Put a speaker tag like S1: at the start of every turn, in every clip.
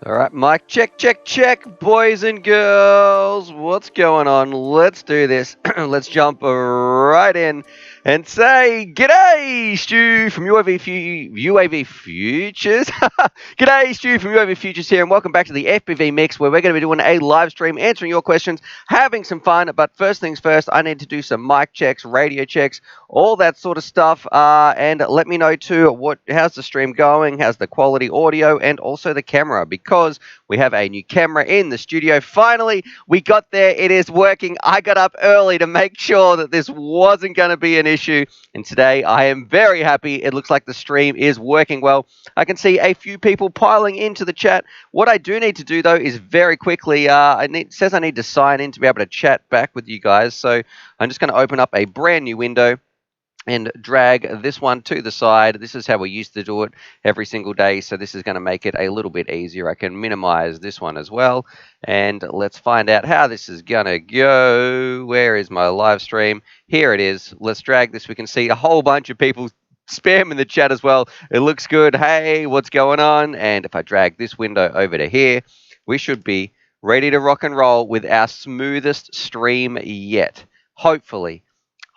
S1: All right, mic check, check, check, boys and girls. What's going on? Let's do this. Let's jump right in and say, G'day, Stu from UAV Futures. G'day, Stu from UAV Futures here, and welcome back to the FPV Mix, where we're going to be doing a live stream, answering your questions, having some fun. But first things first, I need to do some mic checks, radio checks, all that sort of stuff. And let me know too, how's the stream going, how's the quality audio, and also the camera, because we have a new camera in the studio. Finally, we got there. It is working. I got up early to make sure that this wasn't going to be an issue. And today I am very happy. It looks like the stream is working well. I can see a few people piling into the chat. What I do need to do, though, is very quickly, it says I need to sign in to be able to chat back with you guys. So I'm just going to open up a brand new window and drag this one to the side. This is how we used to do it every single day, so this is going to make it a little bit easier. I can minimize this one as well, and let's find out how this is going to go. Where is my live stream? Here it is. Let's drag this. We can see a whole bunch of people spam in the chat as well. It looks good. Hey, what's going on? And if I drag this window over to here, we should be ready to rock and roll with our smoothest stream yet. Hopefully.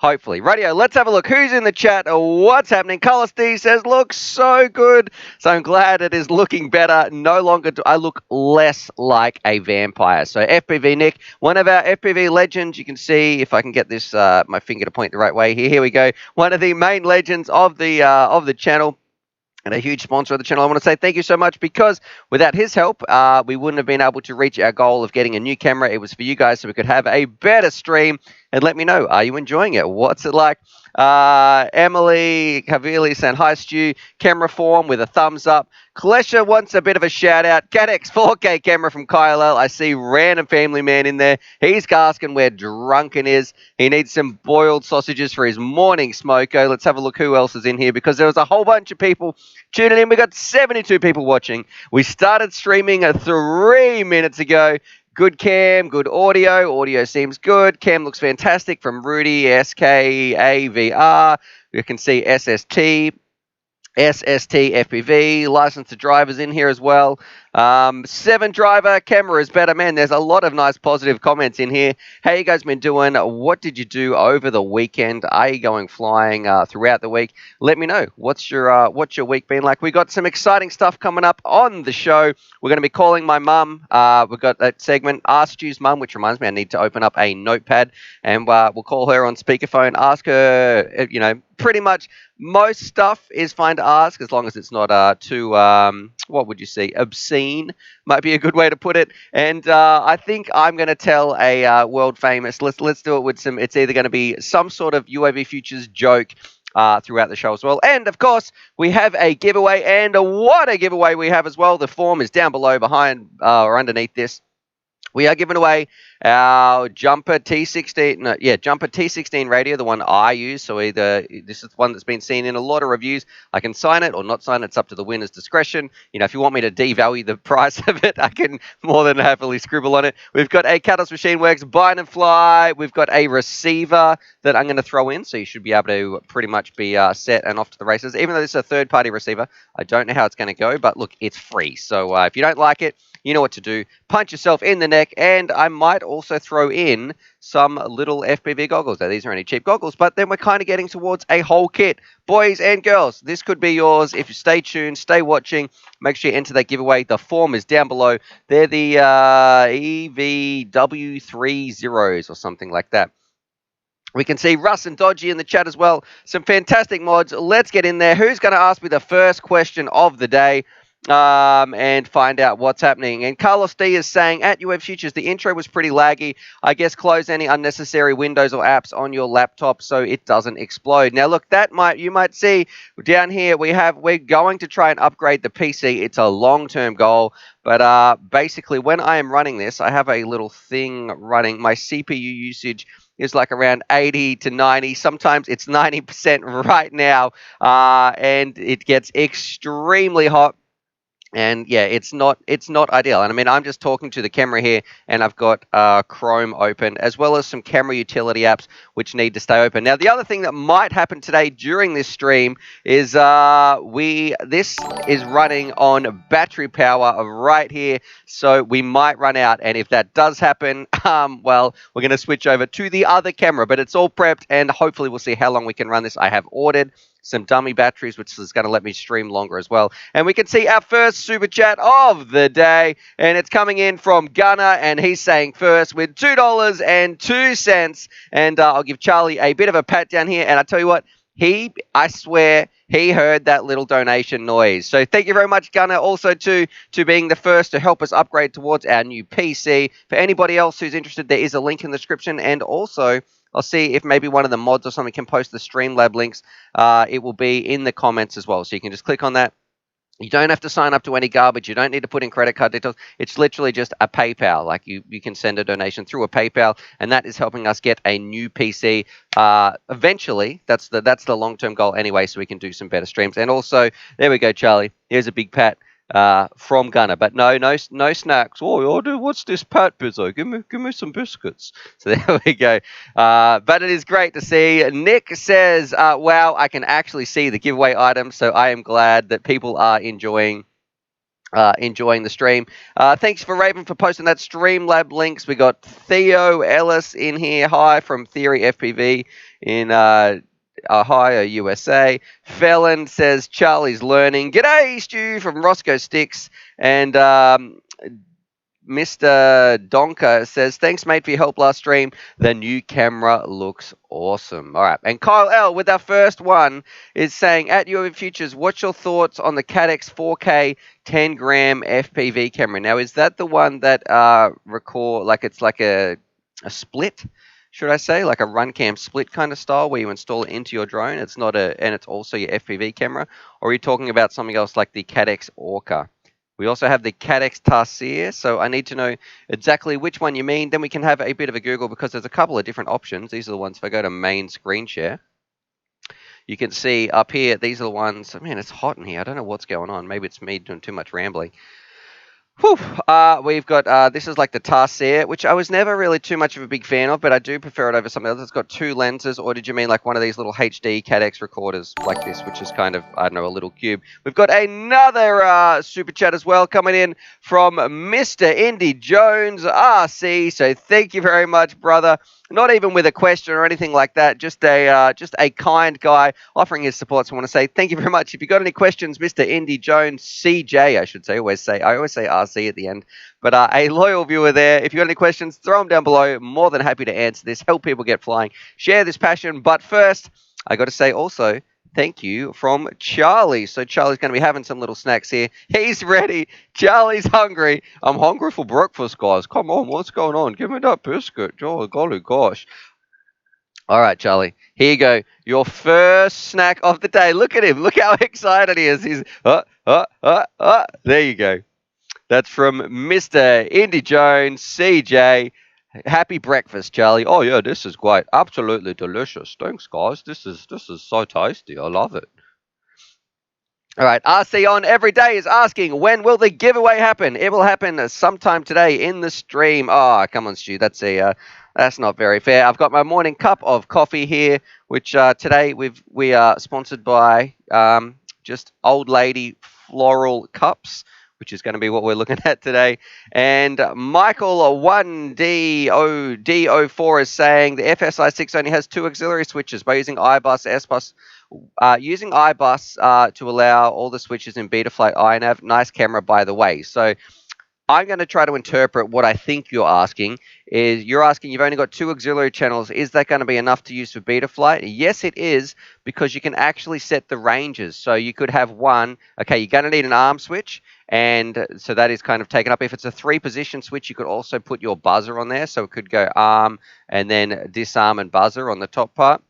S1: Radio, let's have a look. Who's in the chat? What's happening? Carlos D says, looks so good. So I'm glad it is looking better. No longer do I look less like a vampire. So FPV Nick, one of our FPV legends. You can see, if I can get this, my finger to point the right way here. Here we go. One of the main legends of the channel, and a huge sponsor of the channel. I want to say thank you so much, because without his help, we wouldn't have been able to reach our goal of getting a new camera. It was for you guys so we could have a better stream. And let me know, are you enjoying it? What's it like? Emily Kavili saying, hi, Stu. Camera form with a thumbs up. Klesha wants a bit of a shout out. CatX 4K camera from Kyle L. I see random family man in there. He's asking where Drunken is. He needs some boiled sausages for his morning smoko. Let's have a look who else is in here, because there was a whole bunch of people tuning in. We got 72 people watching. We started streaming 3 minutes ago. Good cam, good audio. Audio seems good. Cam looks fantastic from Rudy, SKAVR. You can see SST FPV, license to drivers in here as well. 7 driver, camera is better. Man, there's a lot of nice positive comments in here. How you guys been doing? What did you do over the weekend? Are you going flying throughout the week? Let me know. What's your week been like? We got some exciting stuff coming up on the show. We're going to be calling my mum. We've got that segment, Ask Stu's Mum, which reminds me I need to open up a notepad, and we'll call her on speakerphone, ask her, pretty much most stuff is fine to ask, as long as it's not too, what would you say, obscene, might be a good way to put it. And I think I'm going to tell a world famous, let's do it with some, it's either going to be some sort of UAV Futures joke throughout the show as well. And of course, we have a giveaway, and what a giveaway we have as well. The form is down below, behind or underneath this. We are giving away our Jumper T16 radio, the one I use. So either this is one that's been seen in a lot of reviews. I can sign it or not sign it. It's up to the winner's discretion. If you want me to devalue the price of it, I can more than happily scribble on it. We've got a Catalyst Machine Works Bind and Fly. We've got a receiver that I'm going to throw in, so you should be able to pretty much be set and off to the races. Even though this is a third-party receiver, I don't know how it's going to go, but look, it's free. So if you don't like it, you know what to do. Punch yourself in the neck, and I might also throw in some little FPV goggles. Now, these are only cheap goggles, but then we're kind of getting towards a whole kit. Boys and girls, this could be yours. If you stay tuned, stay watching, make sure you enter that giveaway. The form is down below. They're the EVW30s or something like that. We can see Russ and Dodgy in the chat as well. Some fantastic mods. Let's get in there. Who's going to ask me the first question of the day? And find out what's happening. And Carlos D is saying, at UF Futures, the intro was pretty laggy. I guess close any unnecessary windows or apps on your laptop so it doesn't explode. Now, look, you might see down here we're going to try and upgrade the PC. It's a long-term goal, but basically when I am running this, I have a little thing running. My CPU usage is like around 80 to 90. Sometimes it's 90% right now, and it gets extremely hot. And yeah, it's not ideal. And I mean, I'm just talking to the camera here, and I've got Chrome open, as well as some camera utility apps which need to stay open. Now, the other thing that might happen today during this stream is this is running on battery power right here, so we might run out. And if that does happen, well, we're going to switch over to the other camera, but it's all prepped, and hopefully we'll see how long we can run this. I have ordered some dummy batteries, which is going to let me stream longer as well. And we can see our first super chat of the day, and it's coming in from Gunner, and he's saying first with $2.02. And I'll give Charlie a bit of a pat down here, and I tell you what, I swear, he heard that little donation noise. So thank you very much, Gunner, also to being the first to help us upgrade towards our new PC. For anybody else who's interested, there is a link in the description, and also I'll see if maybe one of the mods or something can post the Streamlab links. It will be in the comments as well, so you can just click on that. You don't have to sign up to any garbage. You don't need to put in credit card details. It's literally just a PayPal. Like you can send a donation through a PayPal, and that is helping us get a new PC. Eventually, that's the long-term goal anyway, so we can do some better streams. And also, there we go, Charlie. Here's a big pat from Gunner, but no snacks. Oh, what's this pat, Bizzo? Give me some biscuits. So there we go. But it is great to see. Nick says, wow, I can actually see the giveaway items, so I am glad that people are enjoying the stream. Thanks for Raven for posting that Streamlab links. We got Theo Ellis in here. Hi from Theory FPV in Ohio, USA. Felon says Charlie's learning. G'day, Stu from Roscoe Sticks. And Mr. Donker says, thanks, mate, for your help last stream. The new camera looks awesome. All right. And Kyle L, with our first one, is saying, at UAV Futures, what's your thoughts on the CADX 4K 10-gram FPV camera? Now, is that the one that record, like it's like a split? Should I say, like a run cam split kind of style where you install it into your drone? It's not and it's also your FPV camera. Or are you talking about something else like the CADX Orca? We also have the CADX Tarsier, so I need to know exactly which one you mean. Then we can have a bit of a Google because there's a couple of different options. These are the ones, if I go to main screen share, you can see up here, these are the ones. Man, it's hot in here. I don't know what's going on. Maybe it's me doing too much rambling. Whew. We've got, this is like the Tarsier, which I was never really too much of a big fan of, but I do prefer it over something else. It's got two lenses, or did you mean like one of these little HD CADX recorders like this, which is kind of, I don't know, a little cube. We've got another super chat as well coming in from Mr. Indy Jones RC, so thank you very much, brother. Not even with a question or anything like that, just a kind guy offering his support. So I want to say thank you very much. If you got any questions, Mr. Indy Jones, CJ, I should say. I always say RC at the end. But a loyal viewer there. If you got any questions, throw them down below. More than happy to answer this. Help people get flying. Share this passion. But first, I got to say also, thank you from Charlie. So Charlie's going to be having some little snacks here. He's ready. Charlie's hungry. I'm hungry for breakfast, guys. Come on, what's going on? Give me that biscuit. Oh, golly gosh. All right, Charlie. Here you go. Your first snack of the day. Look at him. Look how excited he is. He's, there you go. That's from Mr. Indy Jones, CJ. Happy breakfast, Charlie. Oh yeah, this is great. Absolutely delicious. Thanks, guys. This is so tasty. I love it. All right, RC on every day is asking, when will the giveaway happen? It will happen sometime today in the stream. Oh, come on, Stu. That's not very fair. I've got my morning cup of coffee here, which today we are sponsored by just Old Lady Floral Cups, which is going to be what we're looking at today. And Michael 1D04 is saying the FSI6 only has 2 auxiliary switches by using iBus, SBus. Using iBus to allow all the switches in Betaflight iNav. Nice camera, by the way. So I'm going to try to interpret what I think you're asking. You're asking, you've only got 2 auxiliary channels. Is that going to be enough to use for Betaflight? Yes, it is, because you can actually set the ranges. So you could have one. Okay, you're going to need an arm switch, and so that is kind of taken up. If it's a 3-position switch, you could also put your buzzer on there. So it could go arm and then disarm and buzzer on the top part.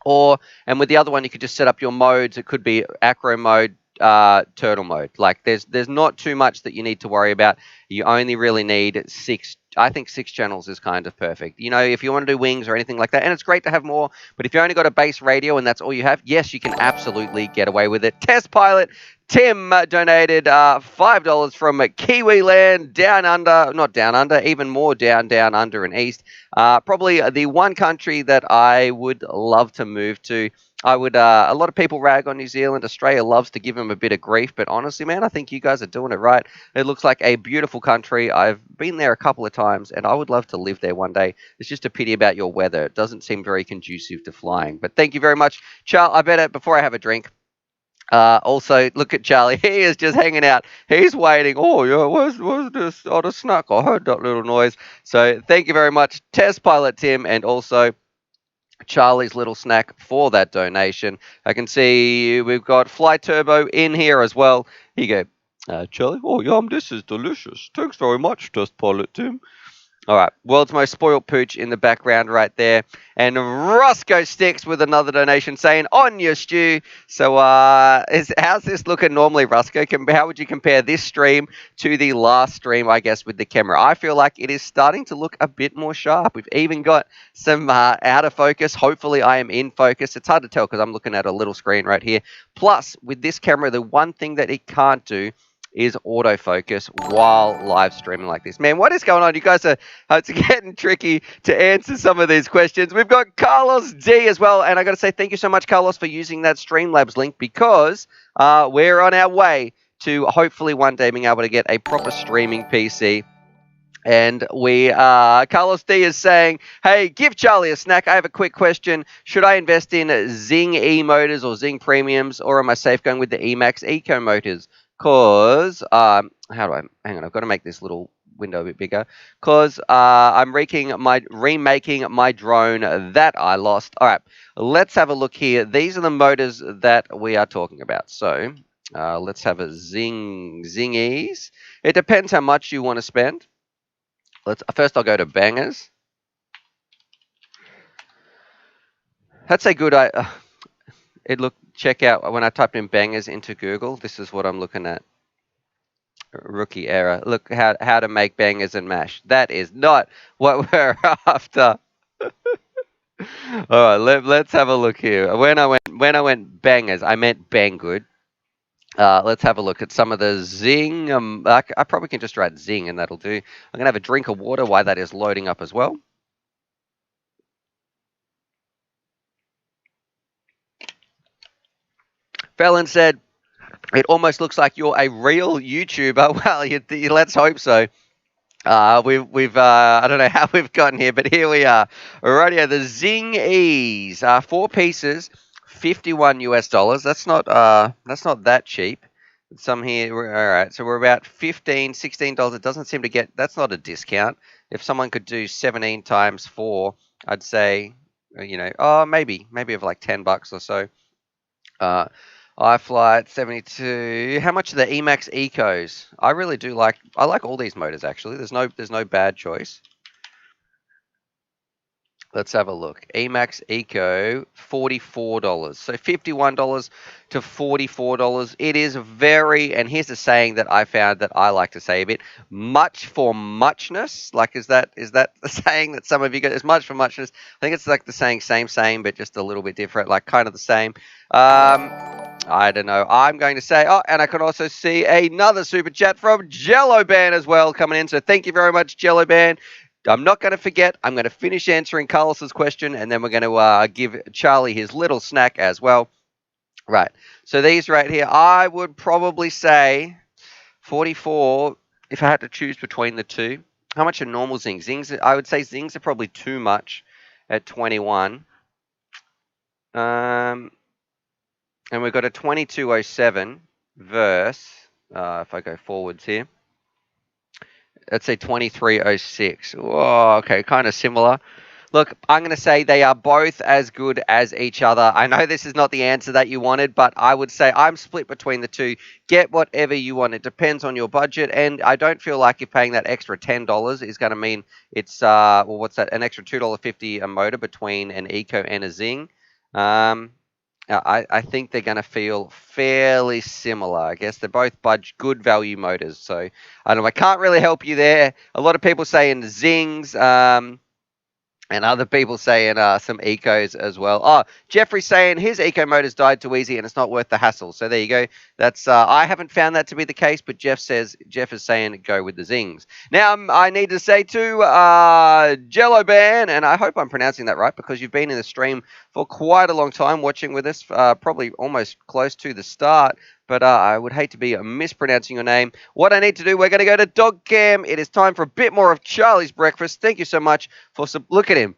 S1: And with the other one, you could just set up your modes. It could be acro mode, turtle mode. Like there's not too much that you need to worry about. You only really need 6. I think 6 channels is kind of perfect. You know, if you want to do wings or anything like that, and it's great to have more, but if you only got a base radio and that's all you have, yes, you can absolutely get away with it. Test pilot Tim donated $5 from Kiwiland, down under, not down under, even more down under and east. Probably the one country that I would love to move to. I would. A lot of people rag on New Zealand. Australia loves to give them a bit of grief, but honestly, man, I think you guys are doing it right. It looks like a beautiful country. I've been there a couple of times, and I would love to live there one day. It's just a pity about your weather. It doesn't seem very conducive to flying. But thank you very much, Charles. I better before I have a drink. Also, look at Charlie. He is just hanging out. He's waiting. Oh, yeah, where's this? Oh, the snack. I heard that little noise. So thank you very much, Test Pilot Tim, and also Charlie's little snack for that donation. I can see we've got Fly Turbo in here as well. Here you go. Charlie, oh, yum, this is delicious. Thanks very much, Test Pilot Tim. All right, world's most spoiled pooch in the background right there. And Roscoe Sticks with another donation saying, on your stew. So how's this looking normally, Roscoe? How would you compare this stream to the last stream, I guess, with the camera? I feel like it is starting to look a bit more sharp. We've even got some out of focus. Hopefully I am in focus. It's hard to tell because I'm looking at a little screen right here. Plus, with this camera, the one thing that it can't do is autofocus while live streaming like this. Man, what is going on? You guys are, it's getting tricky to answer some of these questions. We've got Carlos D as well, and I got to say thank you so much, Carlos, for using that Streamlabs link because we're on our way to hopefully one day being able to get a proper streaming PC. And Carlos D is saying, hey, give Charlie a snack. I have a quick question. Should I invest in Zing E motors or Zing premiums, or am I safe going with the Emax Eco motors? Because, hang on, I've got to make this little window a bit bigger. Because I'm remaking my drone that I lost. All right, let's have a look here. These are the motors that we are talking about. So let's have a Zingies. It depends how much you want to spend. First I'll go to Bangers. That's a good check out when I typed in Bangers into Google. This is what I'm looking at. Rookie error. Look how to make bangers and mash. That is not what we're after. All right, let's have a look here. When I went bangers, I meant Banggood. Let's have a look at some of the Zing. I probably can just write Zing and that'll do. I'm gonna have a drink of water while that is loading up as well. Felon said, it almost looks like you're a real YouTuber. Well, let's hope so. We've I don't know how we've gotten here, but here we are. Alrighty, the Zing E's, 4 pieces, $51 US. That's not that cheap. Some here, all right. So we're about $15, $16. It doesn't seem to get. That's not a discount. If someone could do 17 times 4, I'd say, maybe of like $10 or so. iFlight 72. How much are the Emax Ecos? I really do like. I like all these motors actually. There's no bad choice. Let's have a look. Emax Eco, $44. So $51 to $44. It is very, and here's a saying that I found that I like to say a bit, much for muchness. Like, is that the saying that some of you get? Is much for muchness? I think it's like the saying same, but just a little bit different, like kind of the same. I don't know. I'm going to say, and I can also see another super chat from Jello Band as well coming in. So thank you very much, Jello Band. I'm not going to forget. I'm going to finish answering Carlos's question, and then we're going to give Charlie his little snack as well. Right. So these right here, I would probably say 44 if I had to choose between the two. How much are normal Zings? I would say Zings are probably too much at 21. And we've got a 2207 verse. If I go forwards here. Let's say 2306. Oh, okay, kind of similar. Look, I'm going to say they are both as good as each other. I know this is not the answer that you wanted, but I would say I'm split between the two. Get whatever you want. It depends on your budget, and I don't feel like if paying that extra $10 is going to mean it's, what's that, an extra $2.50 a motor between an Eco and a Zing. I think they're going to feel fairly similar. I guess they're both good value motors. So I don't know. I can't really help you there. A lot of people saying Zings. And other people saying some ecos as well. Oh, Jeffrey saying his eco mode has died too easy and it's not worth the hassle. So there you go. That's I haven't found that to be the case, but Jeff is saying go with the zings. Now I need to say to Jello Ban, and I hope I'm pronouncing that right because you've been in the stream for quite a long time watching with us, probably almost close to the start. But I would hate to be mispronouncing your name. What I need to do, we're going to go to Dog Cam. It is time for a bit more of Charlie's breakfast. Thank you so much for look at him.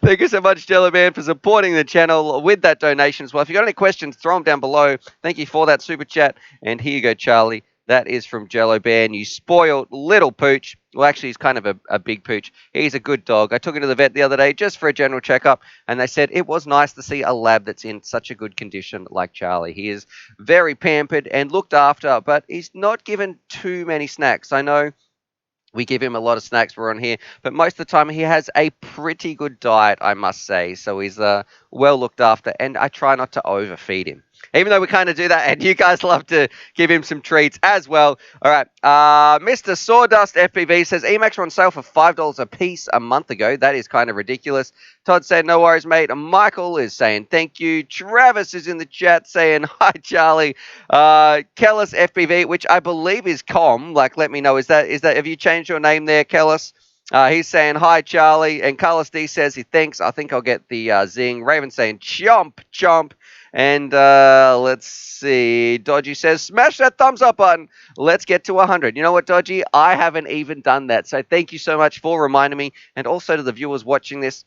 S1: Thank you so much, Jello Man, for supporting the channel with that donation as well. If you've got any questions, throw them down below. Thank you for that super chat. And here you go, Charlie. That is from Jello Bear. You spoiled little pooch. Well, actually, he's kind of a big pooch. He's a good dog. I took him to the vet the other day just for a general checkup, and they said it was nice to see a lab that's in such a good condition like Charlie. He is very pampered and looked after, but he's not given too many snacks. I know we give him a lot of snacks for on here, but most of the time he has a pretty good diet, I must say. So he's well looked after, and I try not to overfeed him. Even though we kind of do that, and you guys love to give him some treats as well. All right, Mr. Sawdust FPV says, Emacs were on sale for $5 a piece a month ago. That is kind of ridiculous. Todd said, no worries, mate. Michael is saying, thank you. Travis is in the chat saying, hi, Charlie. Kellis FPV, which I believe is Com. Like, let me know, is that, have you changed your name there, Kellis? He's saying, hi, Charlie. And Carlos D says he thinks, I think I'll get the zing. Raven saying, chomp, chomp. And let's see. Dodgy says, smash that thumbs up button. Let's get to 100. You know what, Dodgy? I haven't even done that. So thank you so much for reminding me. And also to the viewers watching this,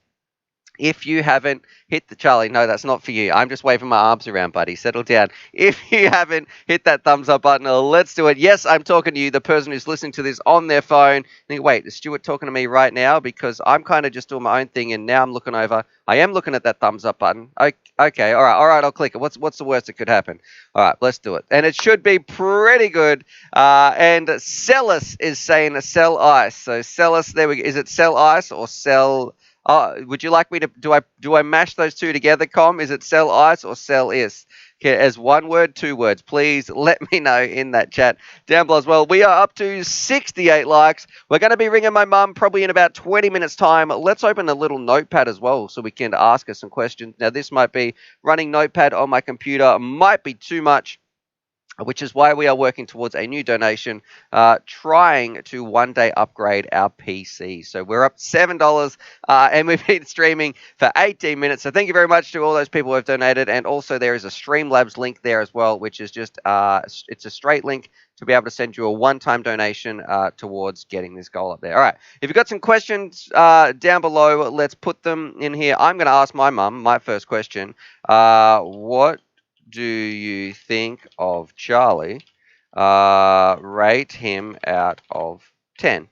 S1: if you haven't hit the Charlie, no, that's not for you. I'm just waving my arms around, buddy. Settle down. If you haven't hit that thumbs up button, let's do it. Yes, I'm talking to you, the person who's listening to this on their phone. Think, wait, is Stuart talking to me right now? Because I'm kind of just doing my own thing, and now I'm looking over. I am looking at that thumbs up button. Okay, all right, I'll click it. What's the worst that could happen? All right, let's do it. And it should be pretty good. And Celis is saying sell ice. So Celis, there we go. Is it sell ice or sell? Would you like me to do I mash those two together, Com? Is it sell ice or sell is? Okay, as one word, two words. Please let me know in that chat down below as well. We are up to 68 likes. We're going to be ringing my mum probably in about 20 minutes time. Let's open a little notepad as well so we can ask her some questions. Now, this might be running notepad on my computer. Might be too much, which is why we are working towards a new donation, trying to one day upgrade our PC. So we're up $7, and we've been streaming for 18 minutes. So thank you very much to all those people who have donated. And also there is a Streamlabs link there as well, which is just, it's a straight link to be able to send you a one-time donation towards getting this goal up there. All right, if you've got some questions down below, let's put them in here. I'm going to ask my mum my first question. What do you think of Charlie? Rate him out of 10.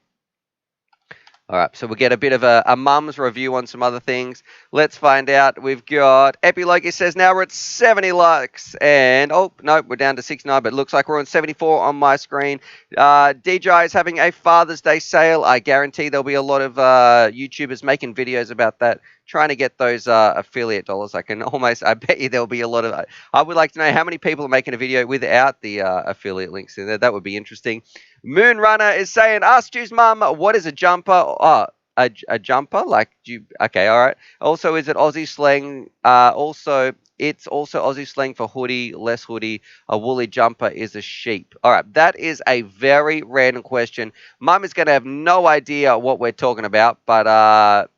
S1: All right, so we'll get a bit of a mum's review on some other things. Let's find out. We've got Epiloki says now we're at 70 likes. And, oh, no, we're down to 69, but it looks like we're on 74 on my screen. DJI is having a Father's Day sale. I guarantee there'll be a lot of YouTubers making videos about that, trying to get those affiliate dollars. I bet you there'll be a lot of, I would like to know how many people are making a video without the affiliate links in there. That would be interesting. Moon Runner is saying, ask Stu's mum, what is a jumper? Oh, a jumper? Like, okay, all right. Also, is it Aussie slang? It's also Aussie slang for hoodie, less hoodie. A woolly jumper is a sheep. All right, that is a very random question. Mum is going to have no idea what we're talking about, but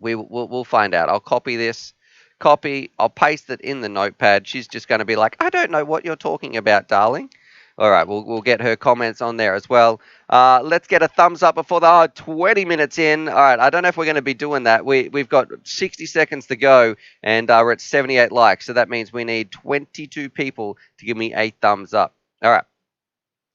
S1: we'll find out. I'll copy this. I'll paste it in the notepad. She's just going to be like, I don't know what you're talking about, darling. All right, we'll get her comments on there as well. Let's get a thumbs up before the 20 minutes in. All right, I don't know if we're going to be doing that. We've got 60 seconds to go, and we're at 78 likes. So that means we need 22 people to give me a thumbs up. All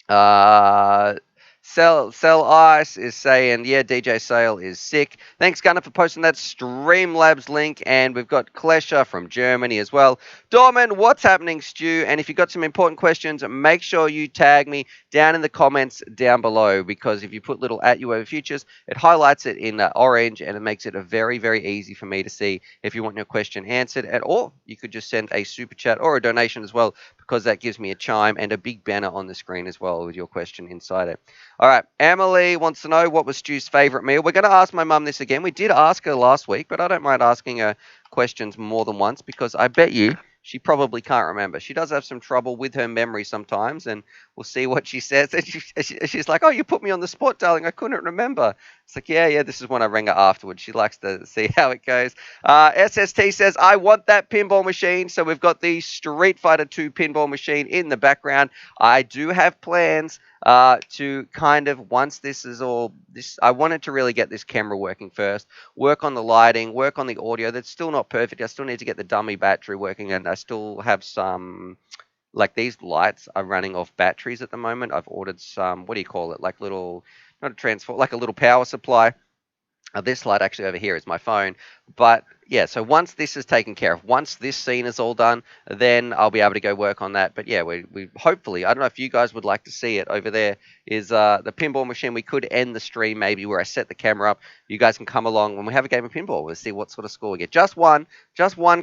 S1: right. Sell Ice is saying, yeah, DJ Sale is sick. Thanks, Gunnar, for posting that Streamlabs link. And we've got Klesha from Germany as well. Dorman, what's happening, Stu? And if you've got some important questions, make sure you tag me down in the comments down below, because if you put little @UOverFutures, it highlights it in orange, and it makes it very, very easy for me to see if you want your question answered. Or you could just send a super chat or a donation as well, because that gives me a chime and a big banner on the screen as well with your question inside it. All right, Emily wants to know what was Stu's favourite meal. We're going to ask my mum this again. We did ask her last week, but I don't mind asking her questions more than once because I bet you she probably can't remember. She does have some trouble with her memory sometimes, and we'll see what she says. And she's like, "Oh, you put me on the spot, darling. I couldn't remember." It's like, yeah, this is when I ring her afterwards. She likes to see how it goes. SST says, I want that pinball machine. So we've got the Street Fighter 2 pinball machine in the background. I do have plans to kind of, once this is all, I wanted to really get this camera working first, work on the lighting, work on the audio. That's still not perfect. I still need to get the dummy battery working, and I still have some, like these lights are running off batteries at the moment. I've ordered some, what do you call it, like little, not a transform, like a little power supply. This light actually over here is my phone. But yeah, so once this is taken care of, once this scene is all done, then I'll be able to go work on that. But yeah, we hopefully, I don't know if you guys would like to see it over there, is the pinball machine. We could end the stream maybe where I set the camera up. You guys can come along when we have a game of pinball. We'll see what sort of score we get. Just one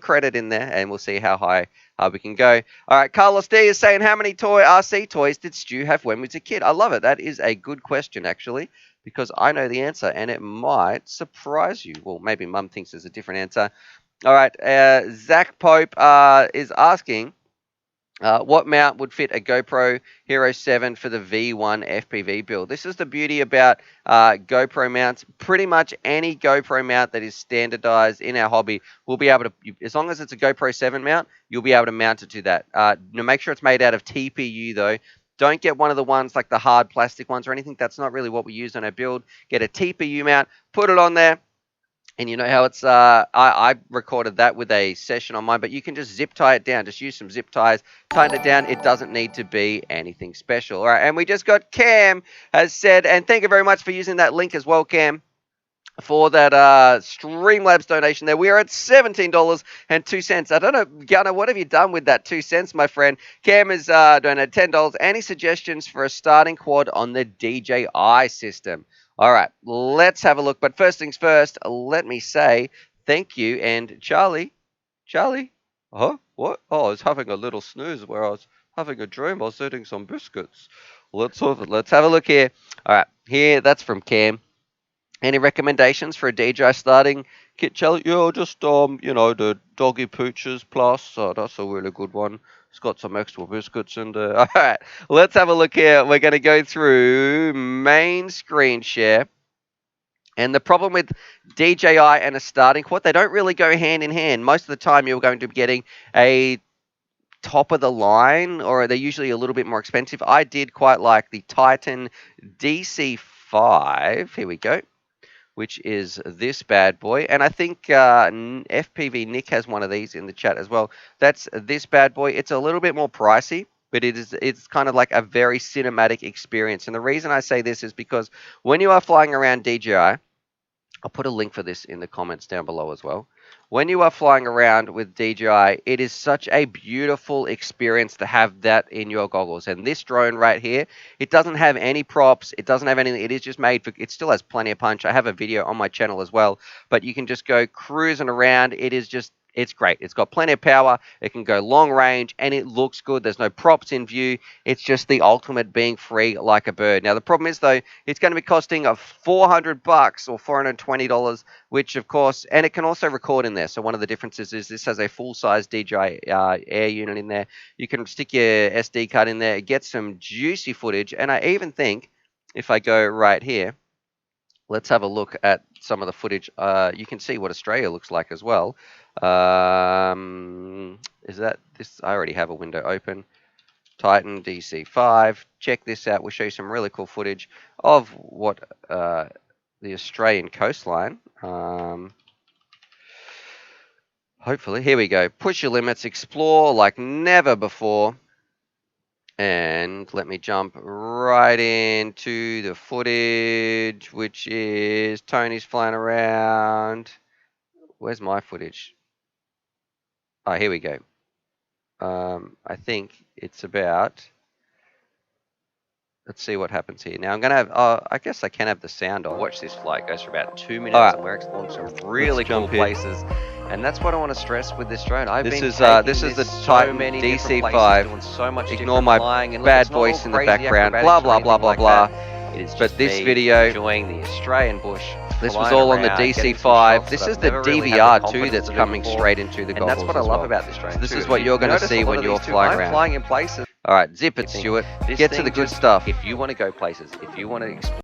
S1: credit in there, and we'll see how high we can go. All right, Carlos D is saying, how many RC toys did Stu have when he was a kid? I love it. That is a good question, actually, because I know the answer, and it might surprise you. Well, maybe Mum thinks there's a different answer. All right, Zach Pope is asking, what mount would fit a GoPro Hero 7 for the V1 FPV build? This is the beauty about GoPro mounts. Pretty much any GoPro mount that is standardized in our hobby will be able to, as long as it's a GoPro 7 mount, you'll be able to mount it to that. Make sure it's made out of TPU, though. Don't get one of the ones like the hard plastic ones or anything. That's not really what we use on our build. Get a TPU mount, put it on there. And you know how it's, I recorded that with a session on mine, but you can just zip tie it down. Just use some zip ties, tighten it down. It doesn't need to be anything special. All right, and we just got Cam has said, and thank you very much for using that link as well, Cam, for that Streamlabs donation there. We are at $17.02. I don't know, Gunnar, what have you done with that 2 cents, my friend? Cam has donated $10. Any suggestions for a starting quad on the DJI system? All right, let's have a look. But first things first, let me say thank you. And Charlie, huh? What? Oh, I was having a little snooze where I was having a dream. I was eating some biscuits. Let's have a look here. All right, here, that's from Cam. Any recommendations for a DJI starting kit, Charlie? Yeah, just the Doggy Pooches Plus. That's a really good one. It's got some extra biscuits in there. All right, let's have a look here. We're going to go through main screen share. And the problem with DJI and a starting quad, they don't really go hand in hand. Most of the time, you're going to be getting a top of the line, or they're usually a little bit more expensive. I did quite like the Titan DC5. Here we go, which is this bad boy. And I think FPV Nick has one of these in the chat as well. That's this bad boy. It's a little bit more pricey, but it's kind of like a very cinematic experience. And the reason I say this is because when you are flying around DJI, I'll put a link for this in the comments down below as well. When you are flying around with DJI, it is such a beautiful experience to have that in your goggles. And this drone right here, it doesn't have any props. It doesn't have anything. It is just made for, it still has plenty of punch. I have a video on my channel as well, but you can just go cruising around. It is just, it's great. It's got plenty of power. It can go long range and it looks good. There's no props in view. It's just the ultimate being free like a bird. Now, the problem is though, it's going to be costing $400 or $420, which of course, and it can also record in there. So one of the differences is this has a full-size DJI Air unit in there. You can stick your SD card in there, get some juicy footage. And I even think if I go right here, let's have a look at some of the footage. You can see what Australia looks like as well. Is that this? I already have a window open. Titan DC5. Check this out. We'll show you some really cool footage of what the Australian coastline. Hopefully, here we go. Push your limits, explore like never before. And let me jump right into the footage, which is Tony's flying around. Where's my footage? Oh, here we go. I think it's about, let's see what happens here. Now I'm going to have, I guess I can have the sound on. Watch this flight. It goes for about 2 minutes, and we're exploring some really cool places.
S2: And that's what I want to stress with this drone.
S1: This is the
S2: so
S1: Titan
S2: many different places,
S1: DC5.
S2: doing so much
S1: Ignore
S2: different
S1: my
S2: flying, and look,
S1: bad
S2: it's not all
S1: voice in the
S2: crazy
S1: background.
S2: acrobatics
S1: Blah
S2: or
S1: blah blah
S2: anything
S1: blah
S2: like
S1: blah.
S2: that. It is
S1: But
S2: just
S1: this
S2: me
S1: video,
S2: enjoying the Australian bush.
S1: this was
S2: flying
S1: all on the
S2: around, getting some
S1: DC5.
S2: shots
S1: This
S2: that
S1: is
S2: I've
S1: the
S2: never really had the
S1: DVR2
S2: confidence
S1: that's
S2: to do
S1: coming
S2: before.
S1: straight into the
S2: And
S1: goggles
S2: that's what I
S1: as
S2: love
S1: well.
S2: about this drone
S1: So this
S2: too.
S1: is
S2: If
S1: what
S2: you
S1: you're going to
S2: notice
S1: see
S2: a lot
S1: when
S2: of
S1: you're
S2: these too,
S1: flying
S2: I'm
S1: around.
S2: flying in places.
S1: All right, zip it,
S2: You think,
S1: Stuart.
S2: this
S1: Get to
S2: thing
S1: the good
S2: just-
S1: stuff.
S2: If you want to go places, if you want to explore.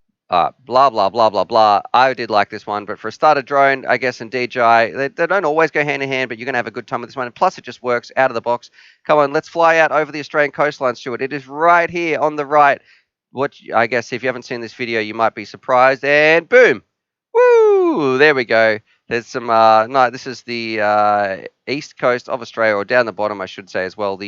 S1: Blah blah blah blah blah. I did like this one, but for a starter drone, I guess, and DJI, they don't always go hand in hand, but you're gonna have a good time with this one. And plus, it just works out of the box. Come on, let's fly out over the Australian coastline, Stuart. It is right here on the right. What I guess if you haven't seen this video, you might be surprised. And boom, woo! There we go. There's some. No, this is the east coast of Australia, or down the bottom, I should say as well.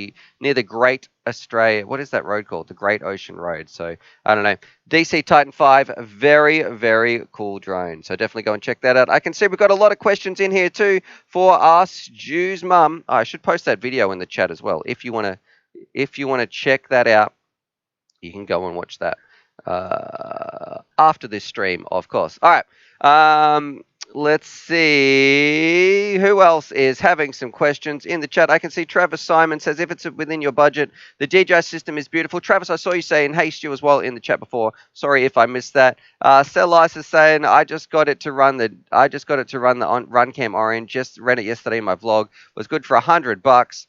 S1: Near the Great Australia. What is that road called? The Great Ocean Road. So I don't know. DC Titan 5, very, very cool drone. So definitely go and check that out. I can see we've got a lot of questions in here too for us. Ju's mum. I should post that video in the chat as well. If you wanna check that out, you can go and watch that after this stream, of course. All right. Let's see who else is having some questions in the chat. I can see Travis Simon says, if it's within your budget, the DJI system is beautiful. Travis, I saw you saying, hey, Stu, as well in the chat before. Sorry if I missed that. Cellice is saying, I just got it to run the RunCam Orange. Just ran it yesterday in my vlog. Was good for $100.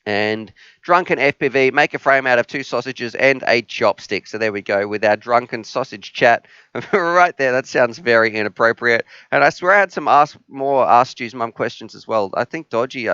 S1: And drunken FPV, make a frame out of 2 sausages and a chopstick. So there we go with our drunken sausage chat right there. That sounds very inappropriate. And I swear I had some Ask Stu's mum questions as well. I think Dodgy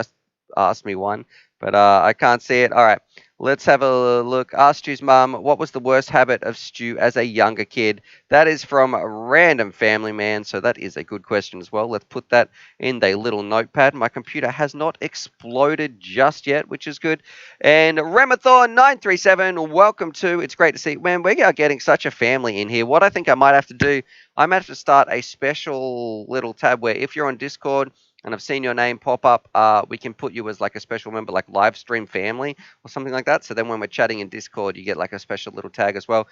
S1: asked me one, but I can't see it. All right, let's have a look. Ask Stu's mum, what was the worst habit of Stu as a younger kid? That is from a random family man, so that is a good question as well. Let's put that in the little notepad. My computer has not exploded just yet, which is good. And Ramathon937, welcome to. It's great to see. Man, we are getting such a family in here. What I think I might have to do, I might have to start a special little tab where if you're on Discord and I've seen your name pop up, we can put you as like a special member, like live stream family or something like that. So then when we're chatting in Discord, you get like a special little tag as well.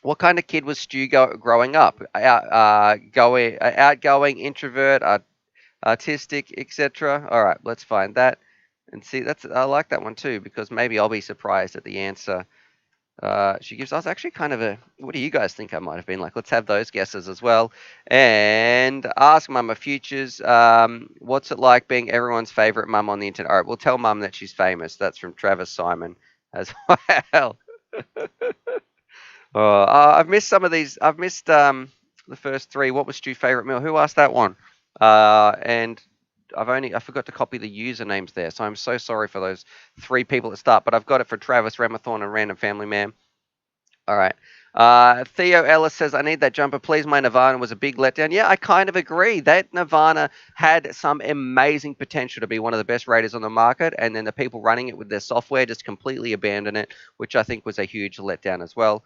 S1: What kind of kid was Stu growing up? Outgoing, introvert, artistic, etc. All right, let's find that and see. I like that one too because maybe I'll be surprised at the answer. She gives us actually kind of a. What do you guys think I might have been like? Let's have those guesses as well. And ask Mama Futures, what's it like being everyone's favorite mum on the internet? All right, we'll tell Mum that she's famous. That's from Travis Simon as well. I've missed some of these. I've missed the first 3. What was Stu's favorite meal? Who asked that one? And I forgot to copy the usernames there, so I'm so sorry for those 3 people at start. But I've got it for Travis, Ramathorn, and Random Family Man. All right. Theo Ellis says, I need that jumper, please. My Nirvana was a big letdown. Yeah, I kind of agree. That Nirvana had some amazing potential to be one of the best raiders on the market, and then the people running it with their software just completely abandoned it, which I think was a huge letdown as well.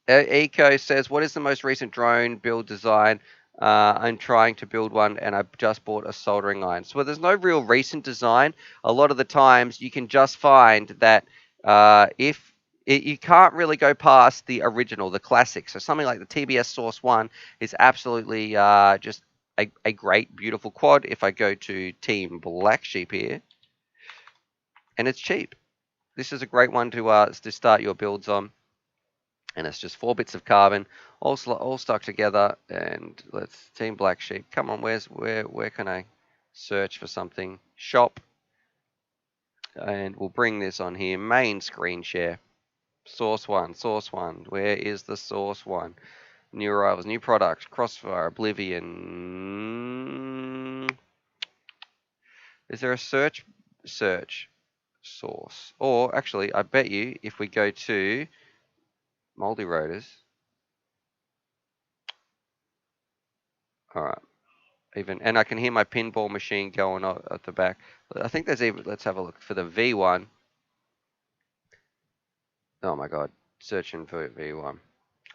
S1: Eco says, what is the most recent drone build design? I'm trying to build one and I just bought a soldering iron. So there's no real recent design. A lot of the times you can just find that you can't really go past the original, the classic. So something like the TBS Source 1 is absolutely just a great, beautiful quad. If I go to Team Black Sheep here, and it's cheap. This is a great one to start your builds on. And it's just 4 bits of carbon, all stuck together. And let's Team Black Sheep. Come on, where can I search for something? Shop, and we'll bring this on here. Main screen share. Source one. Where is the source one? New arrivals, new products, Crossfire, Oblivion. Is there a search source? Or actually, I bet you if we go to Moldy Rotors. All right. And I can hear my pinball machine going on at the back. I think there's even. Let's have a look for the V1. Oh my God, searching for V1.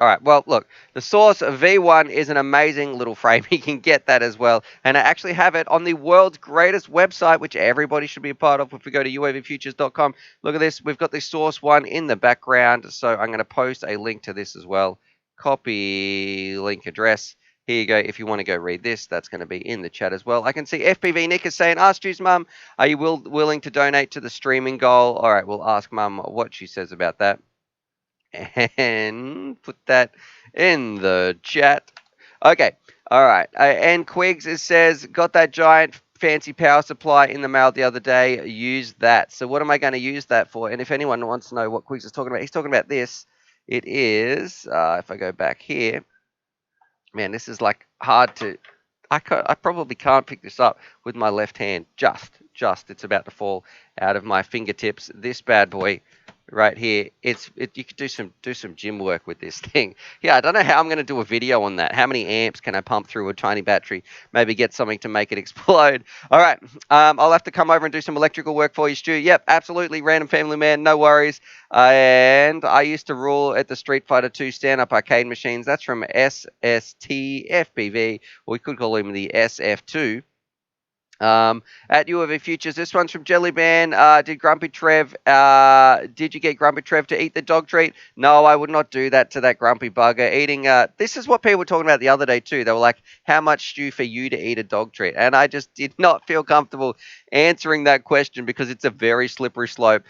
S1: All right, well, look, the Source V1 is an amazing little frame. You can get that as well. And I actually have it on the world's greatest website, which everybody should be a part of if we go to uavfutures.com. Look at this. We've got the Source 1 in the background. So I'm going to post a link to this as well. Copy link address. Here you go. If you want to go read this, that's going to be in the chat as well. I can see FPV Nick is saying, ask Stu's mum, are you willing to donate to the streaming goal? All right, we'll ask mum what she says about that. And put that in the chat. Okay, all right. And Quigs says, got that giant fancy power supply in the mail the other day. Use that. So what am I going to use that for? And if anyone wants to know what Quigs is talking about, he's talking about this. It is, if I go back here, man, this is like hard to, I probably can't pick this up with my left hand. Just, it's about to fall out of my fingertips. This bad boy right here, you could do some gym work with this thing. Yeah, I don't know how I'm going to do a video on that. How many amps can I pump through a tiny battery? Maybe get something to make it explode. All right, I'll have to come over and do some electrical work for you, Stu. Yep, absolutely, random family man, no worries. And I used to rule at the Street Fighter 2 stand-up arcade machines. That's from SST FPV, or we could call him the SF2. At UAV Futures, this one's from Jellyban. Did Grumpy Trev, did you get Grumpy Trev to eat the dog treat? No, I would not do that to that grumpy bugger. Eating, this is what people were talking about the other day too. They were like, how much stew for you to eat a dog treat? And I just did not feel comfortable answering that question because it's a very slippery slope.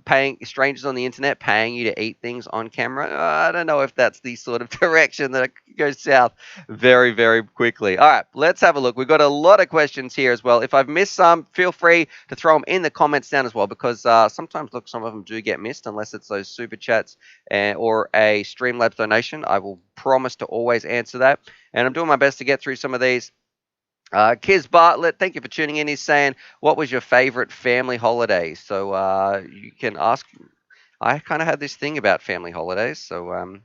S1: Paying strangers on the internet, paying you to eat things on camera. I don't know if that's the sort of direction that goes south very, very quickly. All right, let's have a look. We've got a lot of questions here as well. If I've missed some, feel free to throw them in the comments down as well, because sometimes, look, some of them do get missed unless it's those super chats or a Streamlabs donation. I will promise to always answer that, and I'm doing my best to get through some of these. Kiz Bartlett, thank you for tuning in. He's saying, what was your favorite family holiday? So you can ask. I kind of had this thing about family holidays, so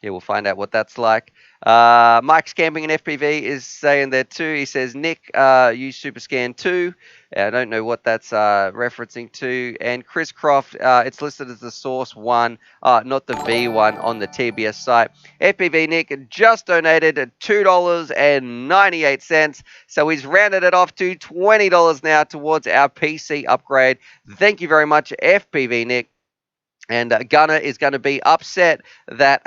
S1: yeah, we'll find out what that's like. Mike's Camping in FPV is saying there too. He says, Nick, use SuperScan 2. I don't know what that's referencing to. And Chris Croft, it's listed as the Source 1, not the V1 on the TBS site. FPV Nick just donated $2.98. So he's rounded it off to $20 now towards our PC upgrade. Thank you very much, FPV Nick. And Gunner is going to be upset that